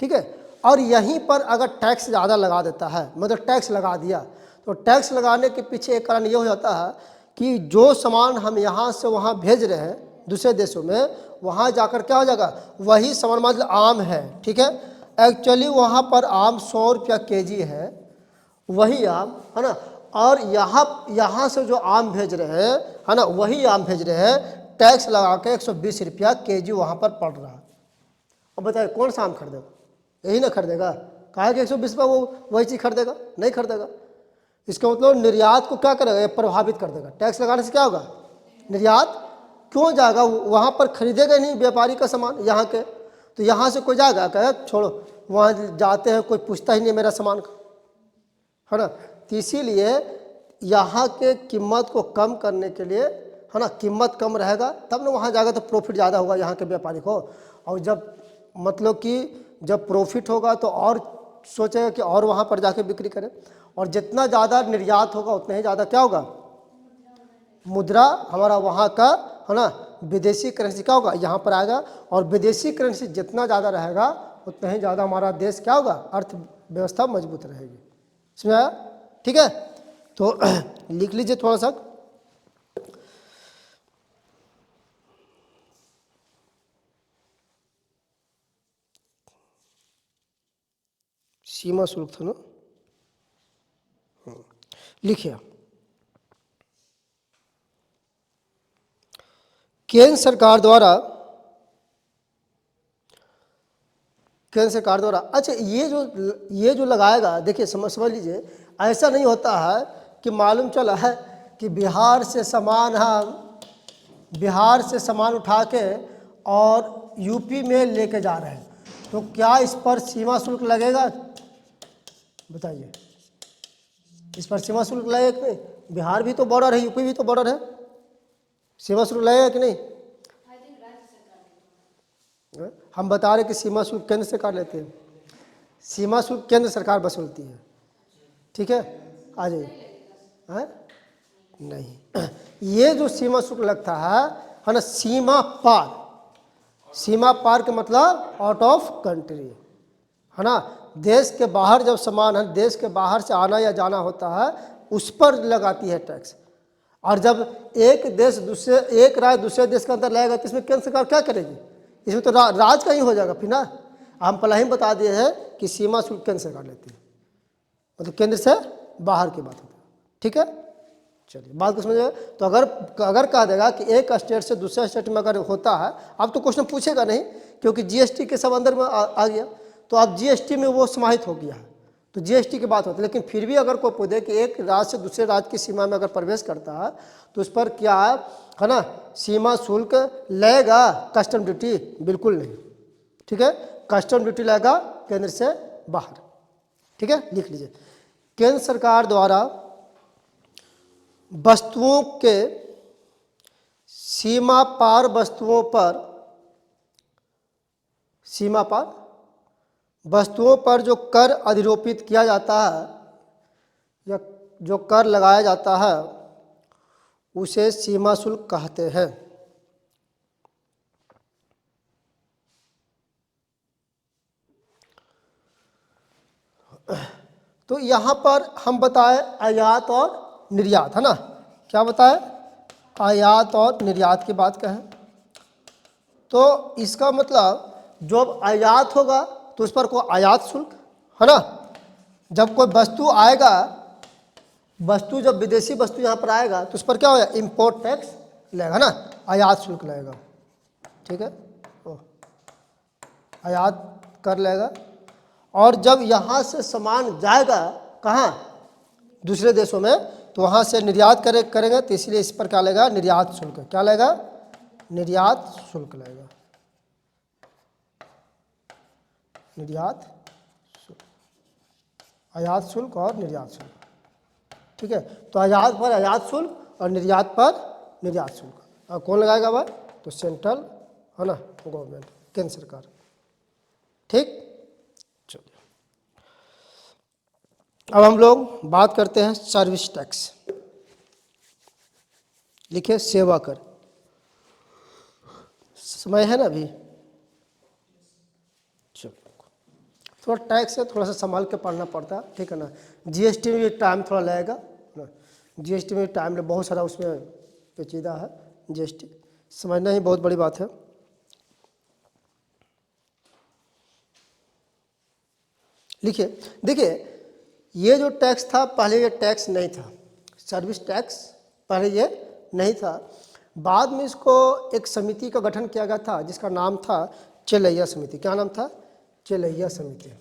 ठीक है। और यहीं पर अगर टैक्स ज़्यादा लगा देता है, मतलब टैक्स लगा दिया, तो टैक्स लगाने के पीछे एक कारण ये हो जाता है कि जो सामान हम यहाँ से वहाँ भेज रहे हैं दूसरे देशों में, वहाँ जाकर क्या हो जाएगा, वही सामान मतलब आम है, ठीक है, एक्चुअली वहाँ पर आम 100 रुपया केजी है, वही आम है ना, और यहाँ से जो आम भेज रहे हैं है ना, वही आम भेज रहे हैं, टैक्स लगा के 120 रुपया केजी वहाँ पर पड़ रहा है। अब बताइए कौन सा आम खरीदेगा? यही ना खरीदेगा, कहा कि 120 रुपये वो वही चीज़ खरीदेगा, नहीं खरीदेगा। इसका मतलब निर्यात को क्या करेगा, ये प्रभावित कर देगा। टैक्स लगाने से क्या होगा, निर्यात क्यों जाएगा, वहाँ पर खरीदेगा नहीं व्यापारी का सामान यहाँ के, तो यहाँ से कोई जाएगा कहे छोड़ो, वहाँ जाते हैं कोई पूछता ही नहीं मेरा सामान का, है ना। तो इसीलिए यहाँ के कीमत को कम करने के लिए, है ना, कीमत कम रहेगा तब ना वहाँ जाएगा तो प्रॉफिट ज़्यादा होगा यहाँ के व्यापारी को, और जब मतलब कि जब प्रॉफिट होगा तो और सोचेगा कि और वहाँ पर जाके बिक्री करें, और जितना ज़्यादा निर्यात होगा उतना ही ज़्यादा क्या होगा, मुद्रा हमारा वहाँ का, है ना, विदेशी करेंसी क्या होगा, यहाँ पर आएगा, और विदेशी करेंसी जितना ज़्यादा रहेगा उतना ही ज़्यादा हमारा देश क्या होगा, अर्थव्यवस्था मजबूत रहेगी। समझ आया? ठीक है, तो लिख लीजिए थोड़ा सा। सीमा शुल्क था ना, लिखिए। केंद्र सरकार द्वारा अच्छा ये जो लगाएगा, देखिए समझ लीजिए, ऐसा नहीं होता है कि मालूम चला है कि बिहार से सामान उठा के और यूपी में लेके जा रहे हैं, तो क्या इस पर सीमा शुल्क लगेगा? बताइए, इस पर सीमा शुल्क लगेगा कि नहीं? बिहार भी तो बॉर्डर है, यूपी भी तो बॉर्डर है, सीमा शुल्क लगेगा कि नहीं? हम बता रहे कि सीमा शुल्क केंद्र सरकार लेते हैं, सीमा शुल्क केंद्र सरकार वसूलती है, ठीक है। आ जाइए, हैं? नहीं, ये जो सीमा शुल्क लगता है ना, सीमा पार के मतलब आउट ऑफ कंट्री, है ना, देश के बाहर जब सामान है, देश के बाहर से आना या जाना होता है, उस पर लगाती है टैक्स। और जब एक राज्य दूसरे देश के अंदर लाएगा तो इसमें केंद्र सरकार क्या करेगी? इसमें तो राज का ही हो जाएगा फिर ना। हम पहले ही बता दिए हैं कि सीमा शुल्क केंद्र सरकार लेती है, मतलब केंद्र से बाहर की बात होती है, ठीक है। चलिए बात को समझिए। तो अगर कह देगा कि एक स्टेट से दूसरे स्टेट में अगर होता है, अब तो क्वेश्चन पूछेगा नहीं क्योंकि जीएसटी के सब अंदर में आ गया, तो अब जीएसटी में वो समाहित हो गया है, तो जीएसटी की बात होती है। लेकिन फिर भी अगर कोई पूछे कि एक राज्य से दूसरे राज्य की सीमा में अगर प्रवेश करता है तो उस पर क्या है ना, सीमा शुल्क लगेगा, कस्टम ड्यूटी? बिल्कुल नहीं, ठीक है। कस्टम ड्यूटी लगेगा केंद्र से बाहर, ठीक है। लिख लीजिए, केंद्र सरकार द्वारा वस्तुओं के सीमा पार वस्तुओं पर जो कर अधिरोपित किया जाता है या जो कर लगाया जाता है उसे सीमा शुल्क कहते हैं। तो यहाँ पर हम बताए आयात और निर्यात, है ना, क्या बताए, आयात और निर्यात की बात कहें तो इसका मतलब जब आयात होगा तो उस पर कोई आयात शुल्क, है ना, जब कोई वस्तु आएगा, जब विदेशी वस्तु यहाँ पर आएगा तो उस पर क्या होगा, इंपोर्ट टैक्स लगेगा ना, आयात शुल्क लगेगा, ठीक है, आयात कर लेगा। और जब यहाँ से सामान जाएगा कहाँ, दूसरे देशों में, तो वहाँ से निर्यात करेंगे, तो इसलिए इस पर क्या लगेगा, निर्यात शुल्क। क्या लगेगा, निर्यात शुल्क लगेगा, निर्यात शुल्क, आयात शुल्क और निर्यात शुल्क। ठीक है। तो आयात पर आयात शुल्क और निर्यात पर निर्यात शुल्क। और कौन लगाएगा भाई? तो सेंट्रल, है ना, गवर्नमेंट, केंद्र सरकार। ठीक, चलिए अब हम लोग बात करते हैं सर्विस टैक्स। लिखिए सेवा कर। समय है ना अभी? चलो, थोड़ा टैक्स है, थोड़ा सा संभाल के पढ़ना पड़ता है, ठीक है ना। जीएसटी में भी टाइम थोड़ा लगेगा ना, जीएसटी में टाइम बहुत सारा उसमें पेचीदा है, जीएसटी समझना ही बहुत बड़ी बात है। लिखिए, देखिए ये जो टैक्स था पहले ये टैक्स नहीं था, सर्विस टैक्स पहले ये नहीं था। बाद में इसको एक समिति का गठन किया गया था जिसका नाम था चेलैया समिति। क्या नाम था? चेलैया समिति।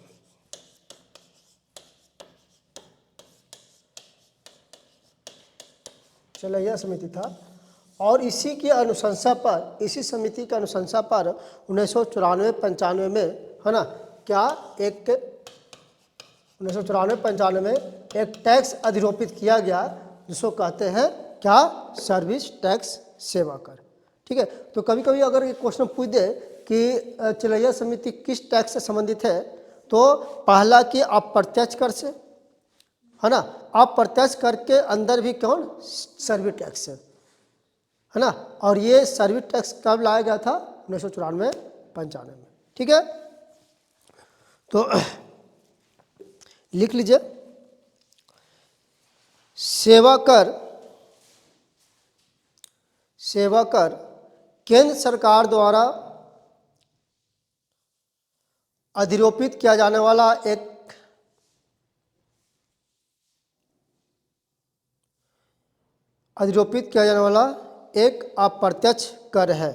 चेलैया समिति था और इसी की अनुशंसा पर, इसी समिति की अनुशंसा पर 1994-95 में, है ना, क्या एक 1994-95 में एक टैक्स अधिरोपित किया गया जिसको कहते हैं क्या? सर्विस टैक्स, सेवा कर। ठीक है। तो कभी कभी अगर ये क्वेश्चन पूछ दे कि चेलैया समिति किस टैक्स से संबंधित है, तो पहला कि अप्रत्यक्ष कर से, है ना, अप्रत्यक्ष कर के अंदर भी कौन? सर्विस टैक्स है ना। और ये सर्विस टैक्स कब लाया गया था? 1994-95 में। ठीक है, तो लिख लीजिए सेवा कर, सेवा कर केंद्र सरकार द्वारा अधिरोपित किया जाने वाला एक अप्रत्यक्ष कर है।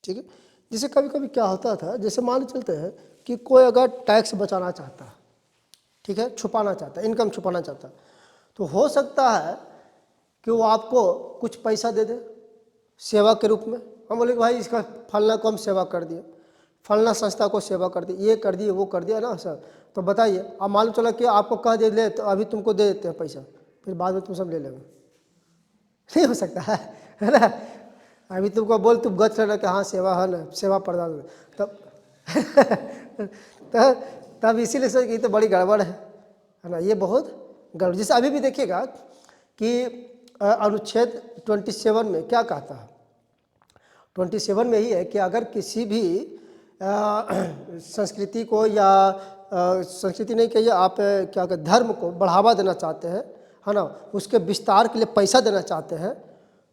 ठीक है। जैसे कभी कभी क्या होता था, जैसे मान चलते हैं कि कोई अगर टैक्स बचाना चाहता है, ठीक है, छुपाना चाहता है, इनकम छुपाना चाहता है, तो हो सकता है कि वो आपको कुछ पैसा दे दे सेवा के रूप में। हम बोले कि भाई इसका फलना को हम सेवा कर दिए, फलना संस्था को सेवा कर दी, ये कर दिए, वो कर दिया ना सर, तो बताइए। अब मालूम चला कि आपको कह दे ले तो अभी तुमको दे देते हैं पैसा, फिर बाद में तुम सब ले लेंगे, नहीं हो सकता है ना। अभी तुमको बोल तुम गच रहे कि हाँ सेवा है ना, सेवा प्रदान, तब तब इसीलिए सर ये तो बड़ी गड़बड़ है ना, ये बहुत गड़बड़। जैसे अभी भी देखिएगा कि अनुच्छेद 27 में क्या कहता है? 27 में ही है कि अगर किसी भी संस्कृति को या संस्कृति नहीं कहिए आप, क्या कहते, धर्म को बढ़ावा देना चाहते हैं, है ना, उसके विस्तार के लिए पैसा देना चाहते हैं,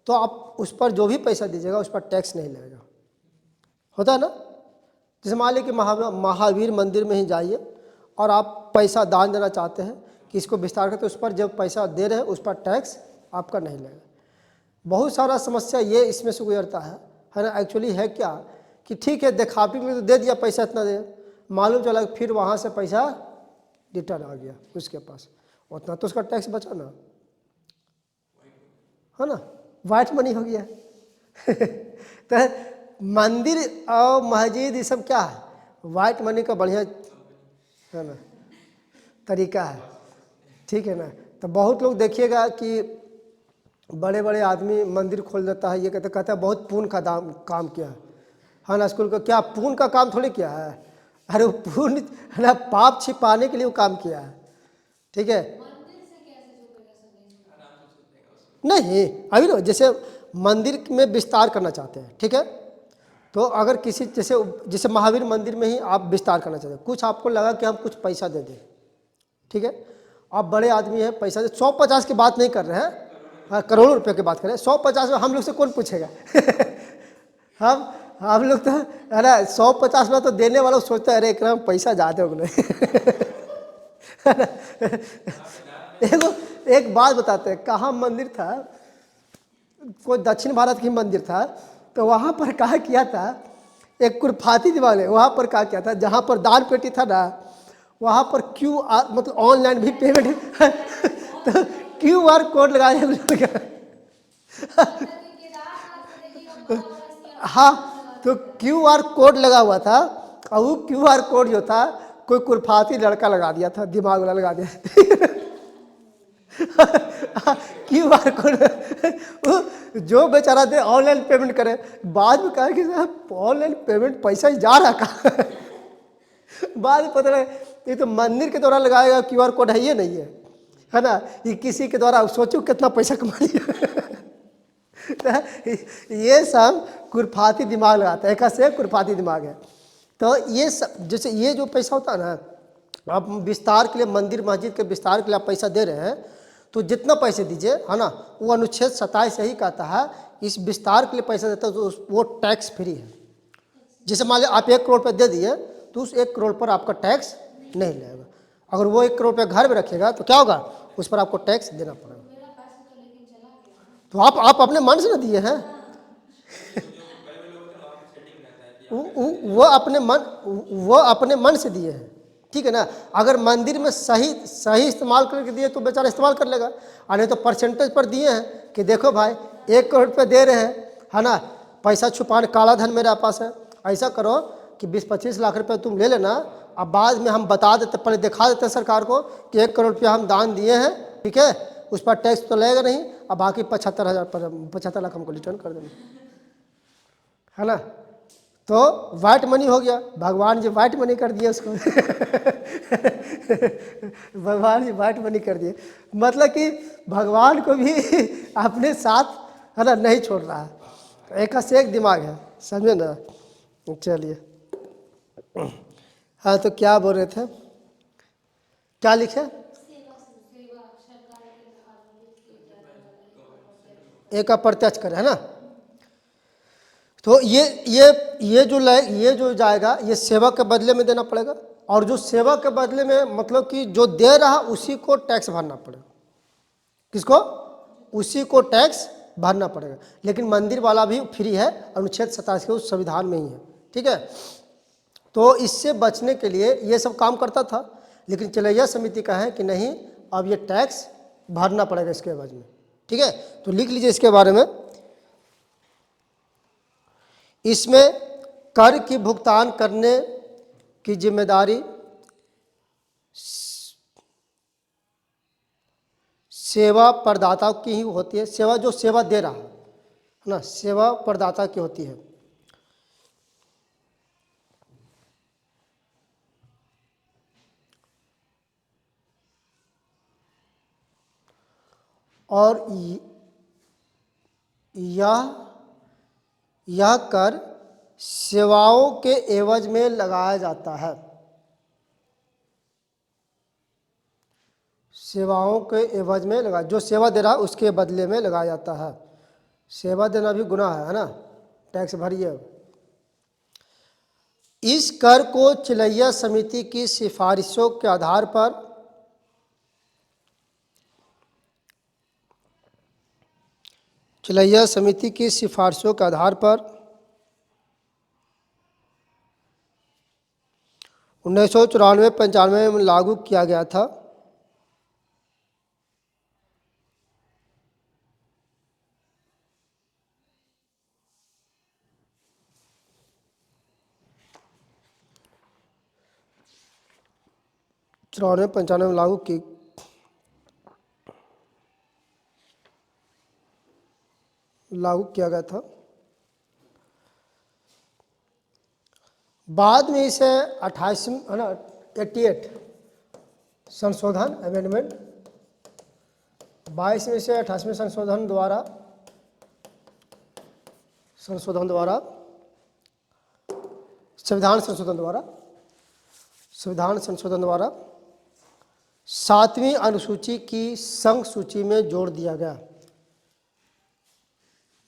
तो आप उस पर जो भी पैसा दीजिएगा उस पर टैक्स नहीं लगेगा। होता है ना। जैसे मान लीजिए कि महावीर मंदिर में ही जाइए और आप पैसा दान देना चाहते हैं कि इसको विस्तार करते, उस पर जब पैसा दे रहे हैं उस पर टैक्स आपका नहीं लगेगा। बहुत सारा समस्या ये इसमें से गुजरता है ना। एक्चुअली है क्या कि ठीक है दिखावटी में तो दे दिया पैसा इतना दे, मालूम चला फिर वहाँ से पैसा रिटर्न आ गया उसके पास, उतना तो उसका टैक्स बचा ना, है ना, वाइट मनी हो गया। तो मंदिर और मस्जिद ये सब क्या है? वाइट मनी का बढ़िया, है ना, तरीका है। ठीक है ना। तो बहुत लोग देखिएगा कि बड़े बड़े आदमी मंदिर खोल देता है, ये कहता है बहुत पुण्य का काम किया है ना। स्कूल का क्या पुण्य का काम थोड़ी किया है, अरे वो पुण्य है ना, पाप छिपाने के लिए वो काम किया है। ठीक है। नहीं अभी ना, जैसे मंदिर में विस्तार करना चाहते हैं, ठीक है, तो अगर किसी जैसे महावीर मंदिर में ही आप विस्तार करना चाहते हैं, कुछ आपको लगा कि हम कुछ पैसा दे दें, ठीक है, आप बड़े आदमी हैं, पैसा दे, 150 की बात नहीं कर रहे हैं, हाँ करोड़ों रुपए की बात करें। 150 में हम लोग से कौन पूछेगा? हम लोग तो अरे 150 में तो देने वाला सोचता है अरे एक पैसा ज़्यादा हो गए। एक बात बताते हैं, कहाँ मंदिर था, कोई दक्षिण भारत की मंदिर था, तो वहाँ पर क्या किया था, एक कुरफाती दीवार, वहाँ पर क्या किया था, जहाँ पर दान पेटी था ना, वहाँ पर QR मतलब ऑनलाइन भी पेमेंट तो QR कोड लगाया। हाँ, तो क्यूआर कोड लगा हुआ था और वो क्यूआर कोड जो था कोई कुरफाती लड़का लगा दिया था, दिमाग वाला लगा दिया। क्यूआर कोड वो जो बेचारा दे ऑनलाइन पेमेंट करे, बाद में कहा कि साहब ऑनलाइन पेमेंट पैसा ही जा रहा कहाँ है? बाद में पता लगा ये तो मंदिर के द्वारा लगाएगा क्यूआर कोड है, ये नहीं है ना, ये किसी के द्वारा, सोचो कितना पैसा कमा लिया। ये सब कुरफाती दिमाग लगाता है, एक से कुरफाती दिमाग है। तो ये सब जैसे ये जो पैसा होता है ना, आप विस्तार के लिए, मंदिर मस्जिद के विस्तार के लिए आप पैसा दे रहे हैं, तो जितना पैसे दीजिए है ना, वो अनुच्छेद 27 यही कहता है इस विस्तार के लिए पैसा देता है तो वो टैक्स फ्री है। जैसे मान लीजिए आप 1 करोड़ रुपये दे दिए तो उस 1 करोड़ पर आपका टैक्स नहीं लगेगा। अगर वो 1 करोड़ रुपये घर में रखेगा तो क्या होगा, उस पर आपको टैक्स देना पड़ेगा। तो आप अपने मन से ना दिए हैं। वो अपने मन से दिए हैं, ठीक है ना। अगर मंदिर में सही इस्तेमाल करके दिए तो बेचारा इस्तेमाल कर लेगा, और नहीं तो परसेंटेज पर दिए हैं कि देखो भाई 1 करोड़ रुपये दे रहे हैं है ना, पैसा छुपाने, काला धन मेरे पास है, ऐसा करो कि 20-25 लाख रुपये तुम ले लेना, अब बाद में हम बता देते, पहले दिखा देते हैं सरकार को कि 1 करोड़ रुपया हम दान दिए हैं, ठीक है, उस पर टैक्स तो लगेगा नहीं, अब बाकी 75 लाख हमको रिटर्न कर देना, है ना। तो वाइट मनी हो गया, भगवान जी वाइट मनी कर दिए उसको। भगवान जी वाइट मनी कर दिए, मतलब कि भगवान को भी अपने साथ है ना नहीं छोड़ रहा है। एक से एक दिमाग है, समझे ना। चलिए, हाँ तो क्या बोल रहे थे, क्या लिखे, एक अप्रत्यक्ष करे, है ना। तो ये जो जाएगा ये सेवा के बदले में देना पड़ेगा, और जो सेवा के बदले में मतलब कि जो दे रहा उसी को टैक्स भरना पड़ेगा। किसको, उसी को टैक्स भरना पड़ेगा। लेकिन मंदिर वाला भी फ्री है, अनुच्छेद 27 के उस संविधान में ही है, ठीक है। तो इससे बचने के लिए ये सब काम करता था, लेकिन चलैया समिति का है कि नहीं, अब ये टैक्स भरना पड़ेगा इसके एवज में, ठीक है। तो लिख लीजिए इसके बारे में, इसमें कर की भुगतान करने की जिम्मेदारी सेवा प्रदाता की ही होती है, सेवा जो सेवा दे रहा है ना, सेवा प्रदाता की होती है। और यह कर सेवाओं के एवज में लगाया जाता है, सेवाओं के एवज में लगा, जो सेवा दे रहा है उसके बदले में लगाया जाता है। सेवा देना भी गुनाह है ना, टैक्स भरिए। इस कर को चलैया समिति की सिफारिशों के आधार पर चलैया समिति की सिफारिशों के आधार पर 1994-95 में लागू किया गया था। चौरानवे 95 में लागू किया गया था। बाद में इसे 88 है ना 88 संशोधन अमेंडमेंट 22 में से 88वें संशोधन द्वारा संविधान संशोधन द्वारा 7वीं अनुसूची की संघ सूची में जोड़ दिया गया।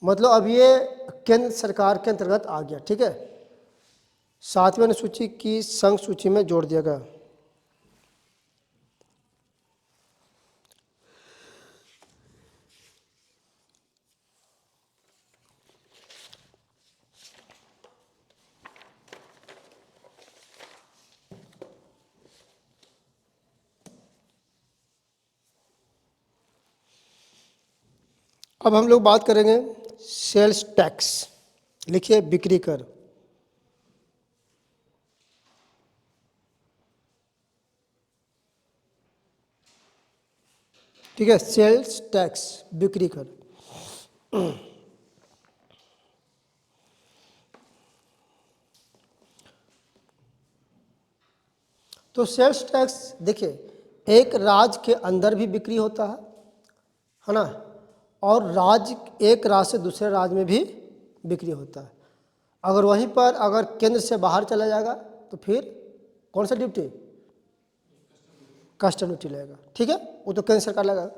मतलब अब ये केंद्र सरकार के अंतर्गत आ गया, ठीक है। 7वीं अनुसूची की संघ सूची में जोड़ दिया गया। अब हम लोग बात करेंगे सेल्स टैक्स, लिखिए बिक्री कर। ठीक है, सेल्स टैक्स, बिक्री कर। तो सेल्स टैक्स देखिए, एक राज्य के अंदर भी बिक्री होता है ना, और राज्य एक राज्य से दूसरे राज्य में भी बिक्री होता है। अगर वहीं पर अगर केंद्र से बाहर चला जाएगा तो फिर कौन सा ड्यूटी? कस्टम ड्यूटी लगेगा। ठीक है, वो तो केंद्र सरकार लगाएगा।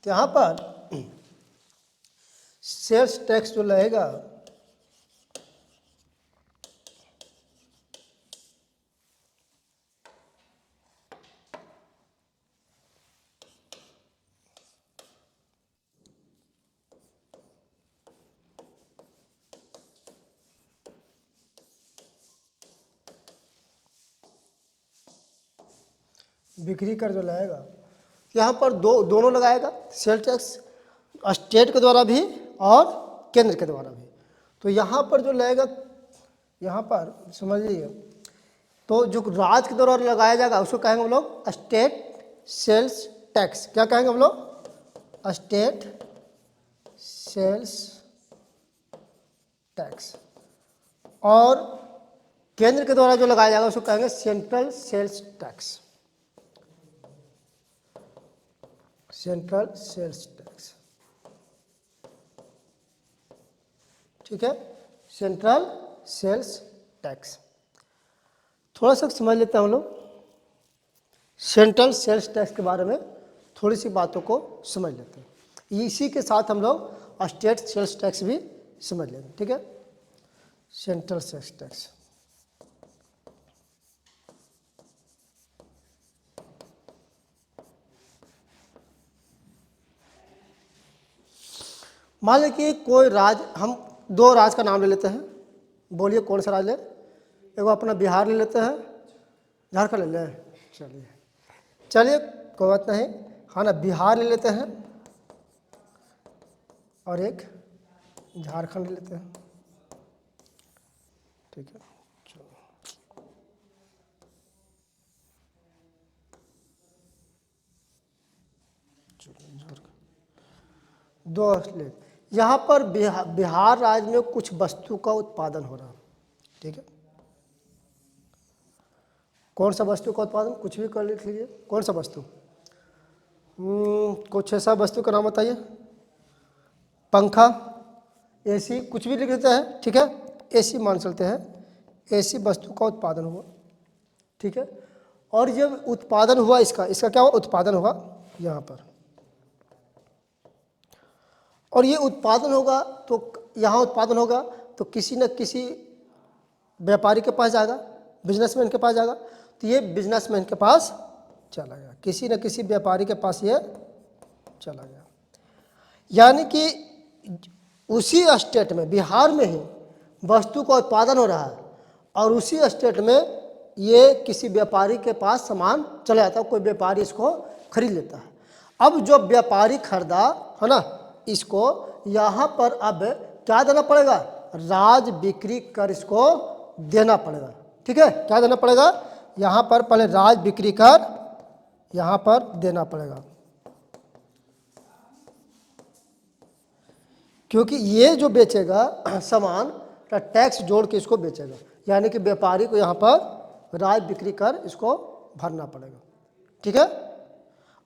तो यहाँ पर सेल्स टैक्स जो लगेगा, बिक्री कर जो लगेगा, यहाँ पर दोनों लगाएगा सेल्स टैक्स, स्टेट के द्वारा भी और केंद्र के द्वारा भी। तो यहाँ पर जो लगेगा, यहाँ पर समझ लीजिए, तो जो राज्य के द्वारा लगाया जाएगा उसको कहेंगे हम लोग स्टेट सेल्स टैक्स। क्या कहेंगे हम लोग? State sales tax. और केंद्र के द्वारा जो लगाया जाएगा उसको कहेंगे central sales tax. Central sales tax. ठीक है, सेंट्रल सेल्स टैक्स। थोड़ा सा समझ लेते हैं हम लोग सेंट्रल सेल्स टैक्स के बारे में, थोड़ी सी बातों को समझ लेते हैं। इसी के साथ हम लोग स्टेट सेल्स टैक्स भी समझ लेंगे। ठीक है, सेंट्रल सेल्स टैक्स। मान लीजिए कि कोई राज्य, हम दो राज्य का नाम ले लेते हैं, बोलिए कौन सा राज्य ले? एगो अपना बिहार ले लेते हैं, झारखंड ले लें, चलिए चलिए कोई बात नहीं, हाँ ना, बिहार ले लेते हैं और एक झारखंड ले लेते हैं। ठीक है, चलो झारखंड दो ले। यहाँ पर बिहार राज्य में कुछ वस्तु का उत्पादन हो रहा है। ठीक है, कौन सा वस्तु का उत्पादन? कुछ भी कर लिख लीजिए, कौन सा वस्तु? कुछ ऐसा वस्तु का नाम बताइए। पंखा, एसी, कुछ भी लिख देते हैं। ठीक है, एसी मान चलते हैं, एसी वस्तु का उत्पादन हुआ। ठीक है, और जब उत्पादन हुआ इसका क्या हुआ? उत्पादन हुआ यहाँ पर, और ये उत्पादन होगा तो यहाँ उत्पादन होगा तो किसी न किसी व्यापारी के पास जाएगा, बिजनेसमैन के पास जाएगा, तो ये बिजनेसमैन के पास चला गया, किसी न किसी व्यापारी के पास ये चला गया। यानी कि उसी स्टेट में, बिहार में ही वस्तु का उत्पादन हो रहा है और उसी स्टेट में ये किसी व्यापारी के पास सामान चला जाता है, कोई व्यापारी इसको खरीद लेता है। अब जो व्यापारी खरीदा है ना, इसको यहाँ पर अब क्या देना पड़ेगा? राज बिक्री कर इसको देना पड़ेगा। ठीक है, क्या देना पड़ेगा? यहाँ पर पहले राज बिक्री कर यहाँ पर देना पड़ेगा, क्योंकि ये जो बेचेगा सामान का टैक्स जोड़ के इसको बेचेगा, यानी कि व्यापारी को यहाँ पर राज बिक्री कर इसको भरना पड़ेगा। ठीक है,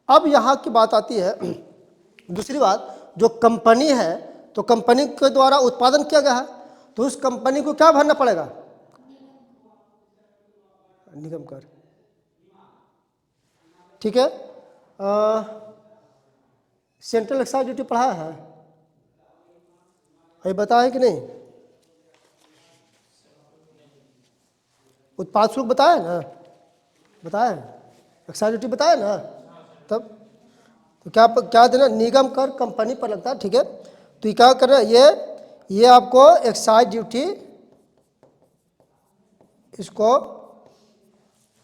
अब यहाँ की बात आती है दूसरी बात, जो कंपनी है तो कंपनी के द्वारा उत्पादन किया गया है तो उस कंपनी को क्या भरना पड़ेगा? निगम कर। ठीक है, सेंट्रल एक्साइज ड्यूटी पढ़ा है, ये बताया है कि नहीं? उत्पाद शुल्क बताया ना, बताया है, एक्साइज ड्यूटी बताया ना, तब तो क्या देना? निगम कर कंपनी पर लगता है। ठीक है, तो ये क्या कर रहा है? ये आपको एक्साइज ड्यूटी इसको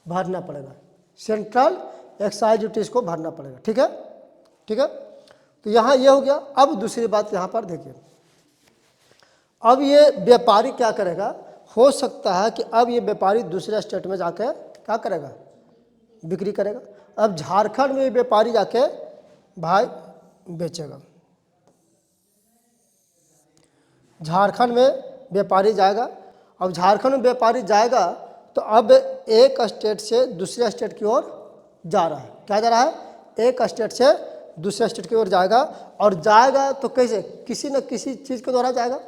भरना पड़ेगा, सेंट्रल एक्साइज ड्यूटी इसको भरना पड़ेगा। ठीक है, ठीक है, तो यहाँ ये हो गया। अब दूसरी बात यहाँ पर देखिए, अब ये व्यापारी क्या करेगा, हो सकता है कि अब ये व्यापारी दूसरे स्टेट में जाके क्या करेगा, बिक्री करेगा। अब झारखंड में ये व्यापारी जाके भाई बेचेगा, झारखंड में व्यापारी जाएगा। अब झारखंड में व्यापारी जाएगा तो अब एक स्टेट से दूसरे स्टेट की ओर जा रहा है। क्या जा रहा है, एक स्टेट से दूसरे स्टेट की ओर जाएगा। और जाएगा तो कैसे, किसी न किसी चीज़ के द्वारा जाएगा,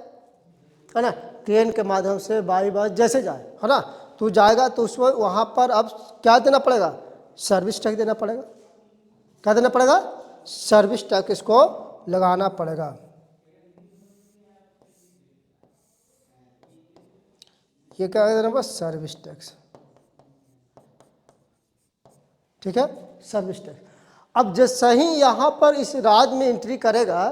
है ना, ट्रेन के माध्यम से, बाई बस, जैसे जाए, है ना। तो जाएगा तो उसमें वहाँ पर अब क्या देना पड़ेगा, सर्विस टैक्स देना पड़ेगा। क्या देना पड़ेगा, सर्विस टैक्स इसको लगाना पड़ेगा। ये क्या देना पड़ेगा, सर्विस टैक्स। ठीक है, सर्विस टैक्स। अब जैसे ही यहाँ पर इस राज्य में एंट्री करेगा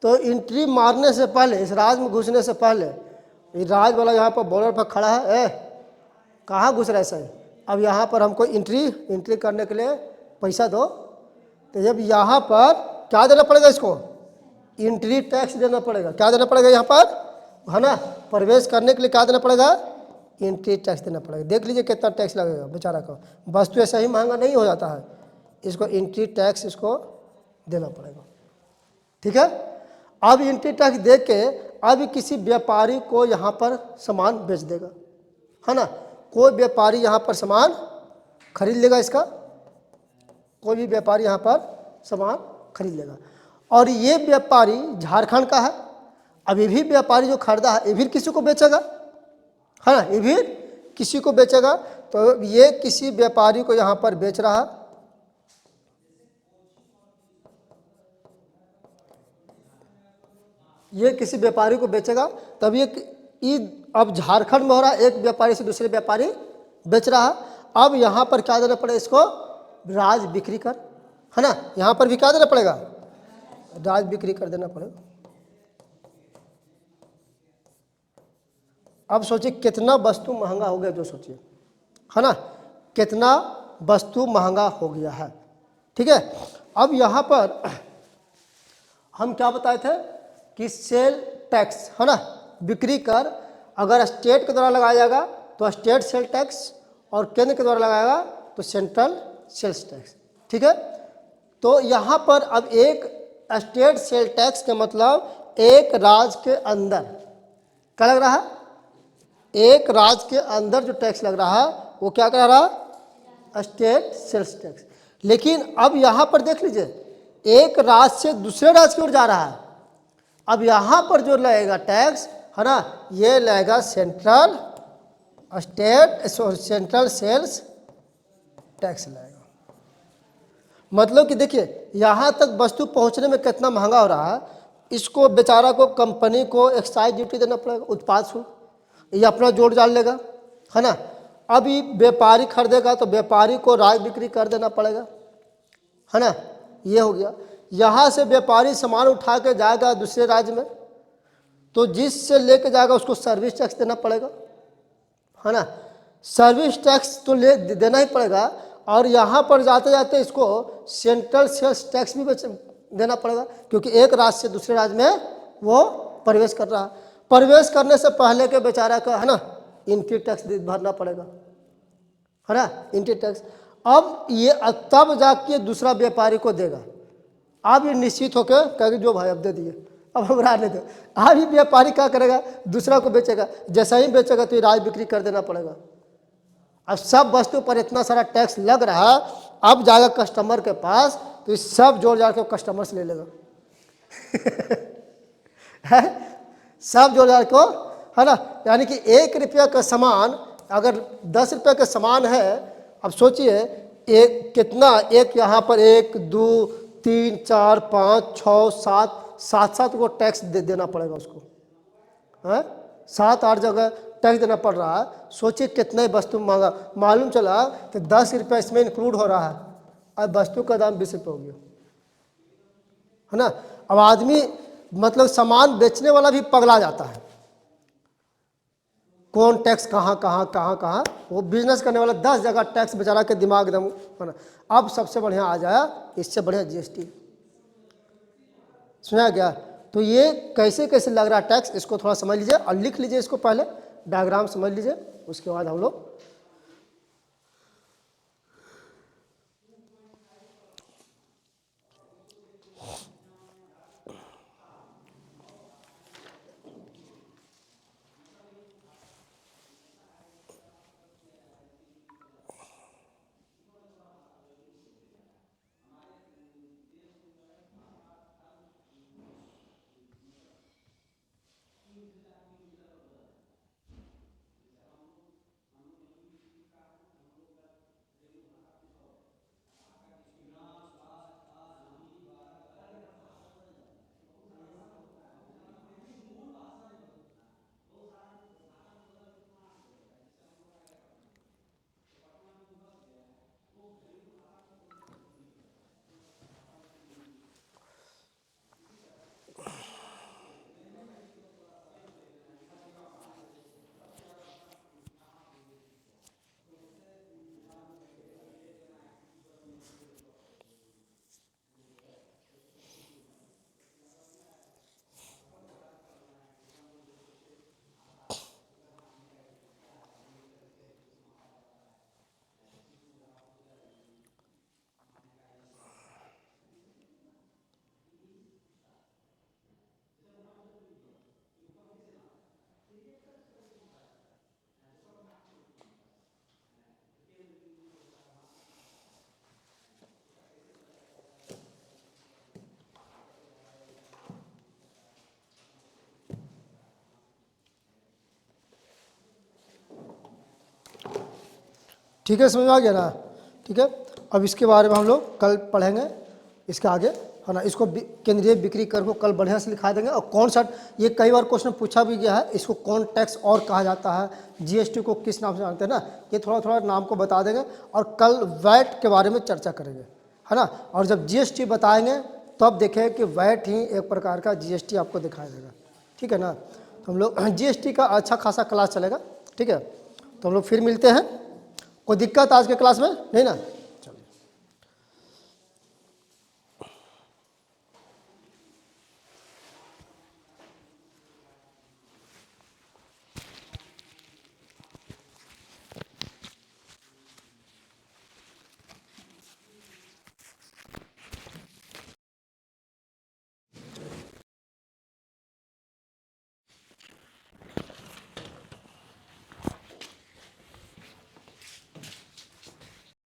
तो एंट्री मारने से पहले, इस राज्य में घुसने से पहले, ये राज्य वाला यहाँ पर बॉर्डर पर खड़ा है, कहाँ घुस रहा है सही। अब यहाँ पर हमको एंट्री करने के लिए पैसा दो, तो जब यहाँ पर क्या देना पड़ेगा, इसको एंट्री टैक्स देना पड़ेगा। क्या देना पड़ेगा यहाँ पर, है ना, प्रवेश करने के लिए क्या देना पड़ेगा, एंट्री टैक्स देना पड़ेगा। देख लीजिए कितना टैक्स लगेगा बेचारा का, वस्तु ऐसा ही महंगा नहीं हो जाता है, इसको एंट्री टैक्स इसको देना पड़ेगा। ठीक है, अब एंट्री टैक्स दे के अब किसी व्यापारी को यहाँ पर सामान बेच देगा, है ना। कोई व्यापारी यहाँ पर सामान खरीद लेगा, इसका कोई भी व्यापारी यहाँ पर सामान खरीद लेगा। और ये व्यापारी झारखंड का है। अब ये भी व्यापारी जो खरीदा है ये भी किसी को बेचेगा, है ना, ये भी किसी को बेचेगा। तो ये किसी व्यापारी को यहाँ पर बेच रहा है, ये किसी व्यापारी को बेचेगा। तब ये अब झारखंड में हो रहा है, एक व्यापारी से दूसरे व्यापारी बेच रहा है। अब यहाँ पर क्या देना पड़ेगा, इसको राज बिक्री कर, है ना, यहाँ पर भी क्या देना पड़ेगा, राज बिक्री कर देना पड़ेगा। अब सोचिए कितना वस्तु महंगा हो गया, जो सोचिए, है ना, कितना वस्तु महंगा हो गया है। ठीक है, अब यहाँ पर हम क्या बताए थे कि सेल टैक्स, है ना, बिक्री कर अगर स्टेट के द्वारा लगाया जाएगा तो स्टेट सेल टैक्स, और केंद्र के द्वारा लगाएगा तो सेंट्रल सेल्स टैक्स। ठीक है, तो यहाँ पर अब एक स्टेट सेल टैक्स के मतलब एक राज्य के अंदर क्या लग रहा है, एक राज्य के अंदर जो टैक्स लग रहा है वो क्या करा रहा है, स्टेट सेल्स टैक्स। लेकिन अब यहाँ पर देख लीजिए, एक राज्य से दूसरे राज्य की ओर जा रहा है। अब यहाँ पर जो लगेगा टैक्स, है ना, ये लगेगा सेंट्रल सेल्स टैक्स लगेगा। मतलब कि देखिए यहाँ तक वस्तु पहुँचने में कितना महंगा हो रहा है, इसको बेचारा को, कंपनी को एक्साइज ड्यूटी देना पड़ेगा, उत्पाद शुल्क, ये अपना जोड़ डाल लेगा, है ना। अभी व्यापारी खरीदेगा तो व्यापारी को राज बिक्री कर देना पड़ेगा, है ना, ये हो गया। यहाँ से व्यापारी सामान उठा के जाएगा दूसरे राज्य में, तो जिससे लेके जाएगा उसको सर्विस टैक्स देना पड़ेगा, है ना। सर्विस टैक्स तो देना ही पड़ेगा। और यहाँ पर जाते जाते इसको सेंट्रल सेल्स टैक्स भी देना पड़ेगा, क्योंकि एक राज्य से दूसरे राज्य में वो प्रवेश कर रहा है। प्रवेश करने से पहले के बेचारा का, है ना, एंट्री टैक्स भरना पड़ेगा, है ना, एंट्री टैक्स। अब ये तब जाके दूसरा व्यापारी को देगा। अब ये निश्चित होकर कहेगा जो भाई अब दे दिए, अब हम रहने दो। अब ये व्यापारी क्या करेगा, दूसरा को बेचेगा, जैसा ही बेचेगा तो ये राज बिक्री कर देना पड़ेगा। अब सब वस्तु पर इतना सारा टैक्स लग रहा है, अब जाएगा कस्टमर के पास तो ये सब जोड़ जाड़ के कस्टमर से ले लेगा सब जोड़ जाड़ को, है ना। यानी कि 1 रुपया का सामान अगर 10 रुपये का सामान है, अब सोचिए एक कितना, एक यहाँ पर 1 2 3 4 5 6 7 को टैक्स देना पड़ेगा उसको, है 7-8 जगह टैक्स देना पड़ रहा है। सोचिए कितने वस्तु महंगा, मालूम चला कि 10 रुपया इसमें इंक्लूड हो रहा है, अब वस्तु का दाम 20 रुपये हो गया, है ना। अब आदमी मतलब सामान बेचने वाला भी पगला जाता है, कौन टैक्स कहाँ, वो बिजनेस करने वाला 10 जगह टैक्स बेचारा के दिमाग एकदम, है ना। अब सबसे बढ़िया आ जाए, इससे बढ़िया जीएसटी, समझा गया। तो ये कैसे कैसे लग रहा है टैक्स, इसको थोड़ा समझ लीजिए और लिख लीजिए इसको, पहले डायग्राम समझ लीजिए, उसके बाद हम लोग ठीक है, समझ में आ गया ना। ठीक है, अब इसके बारे में हम लोग कल पढ़ेंगे, इसके आगे है ना। इसको केंद्रीय बिक्री कर को कल बढ़िया से लिखा देंगे। और कौन सा, ये कई बार क्वेश्चन पूछा भी गया है, इसको कौन टैक्स और कहा जाता है, जीएसटी को किस नाम से जानते हैं ना, ये थोड़ा थोड़ा नाम को बता देंगे। और कल वैट के बारे में चर्चा करेंगे, है ना। और जब जीएसटी बताएंगे तो अब देखें कि वैट ही एक प्रकार का जीएसटी आपको दिखाई देगा। ठीक है ना, तो हम लोग जीएसटी का अच्छा खासा क्लास चलेगा। ठीक है, तो हम लोग फिर मिलते हैं। कोई दिक्कत आज के क्लास में नहीं ना?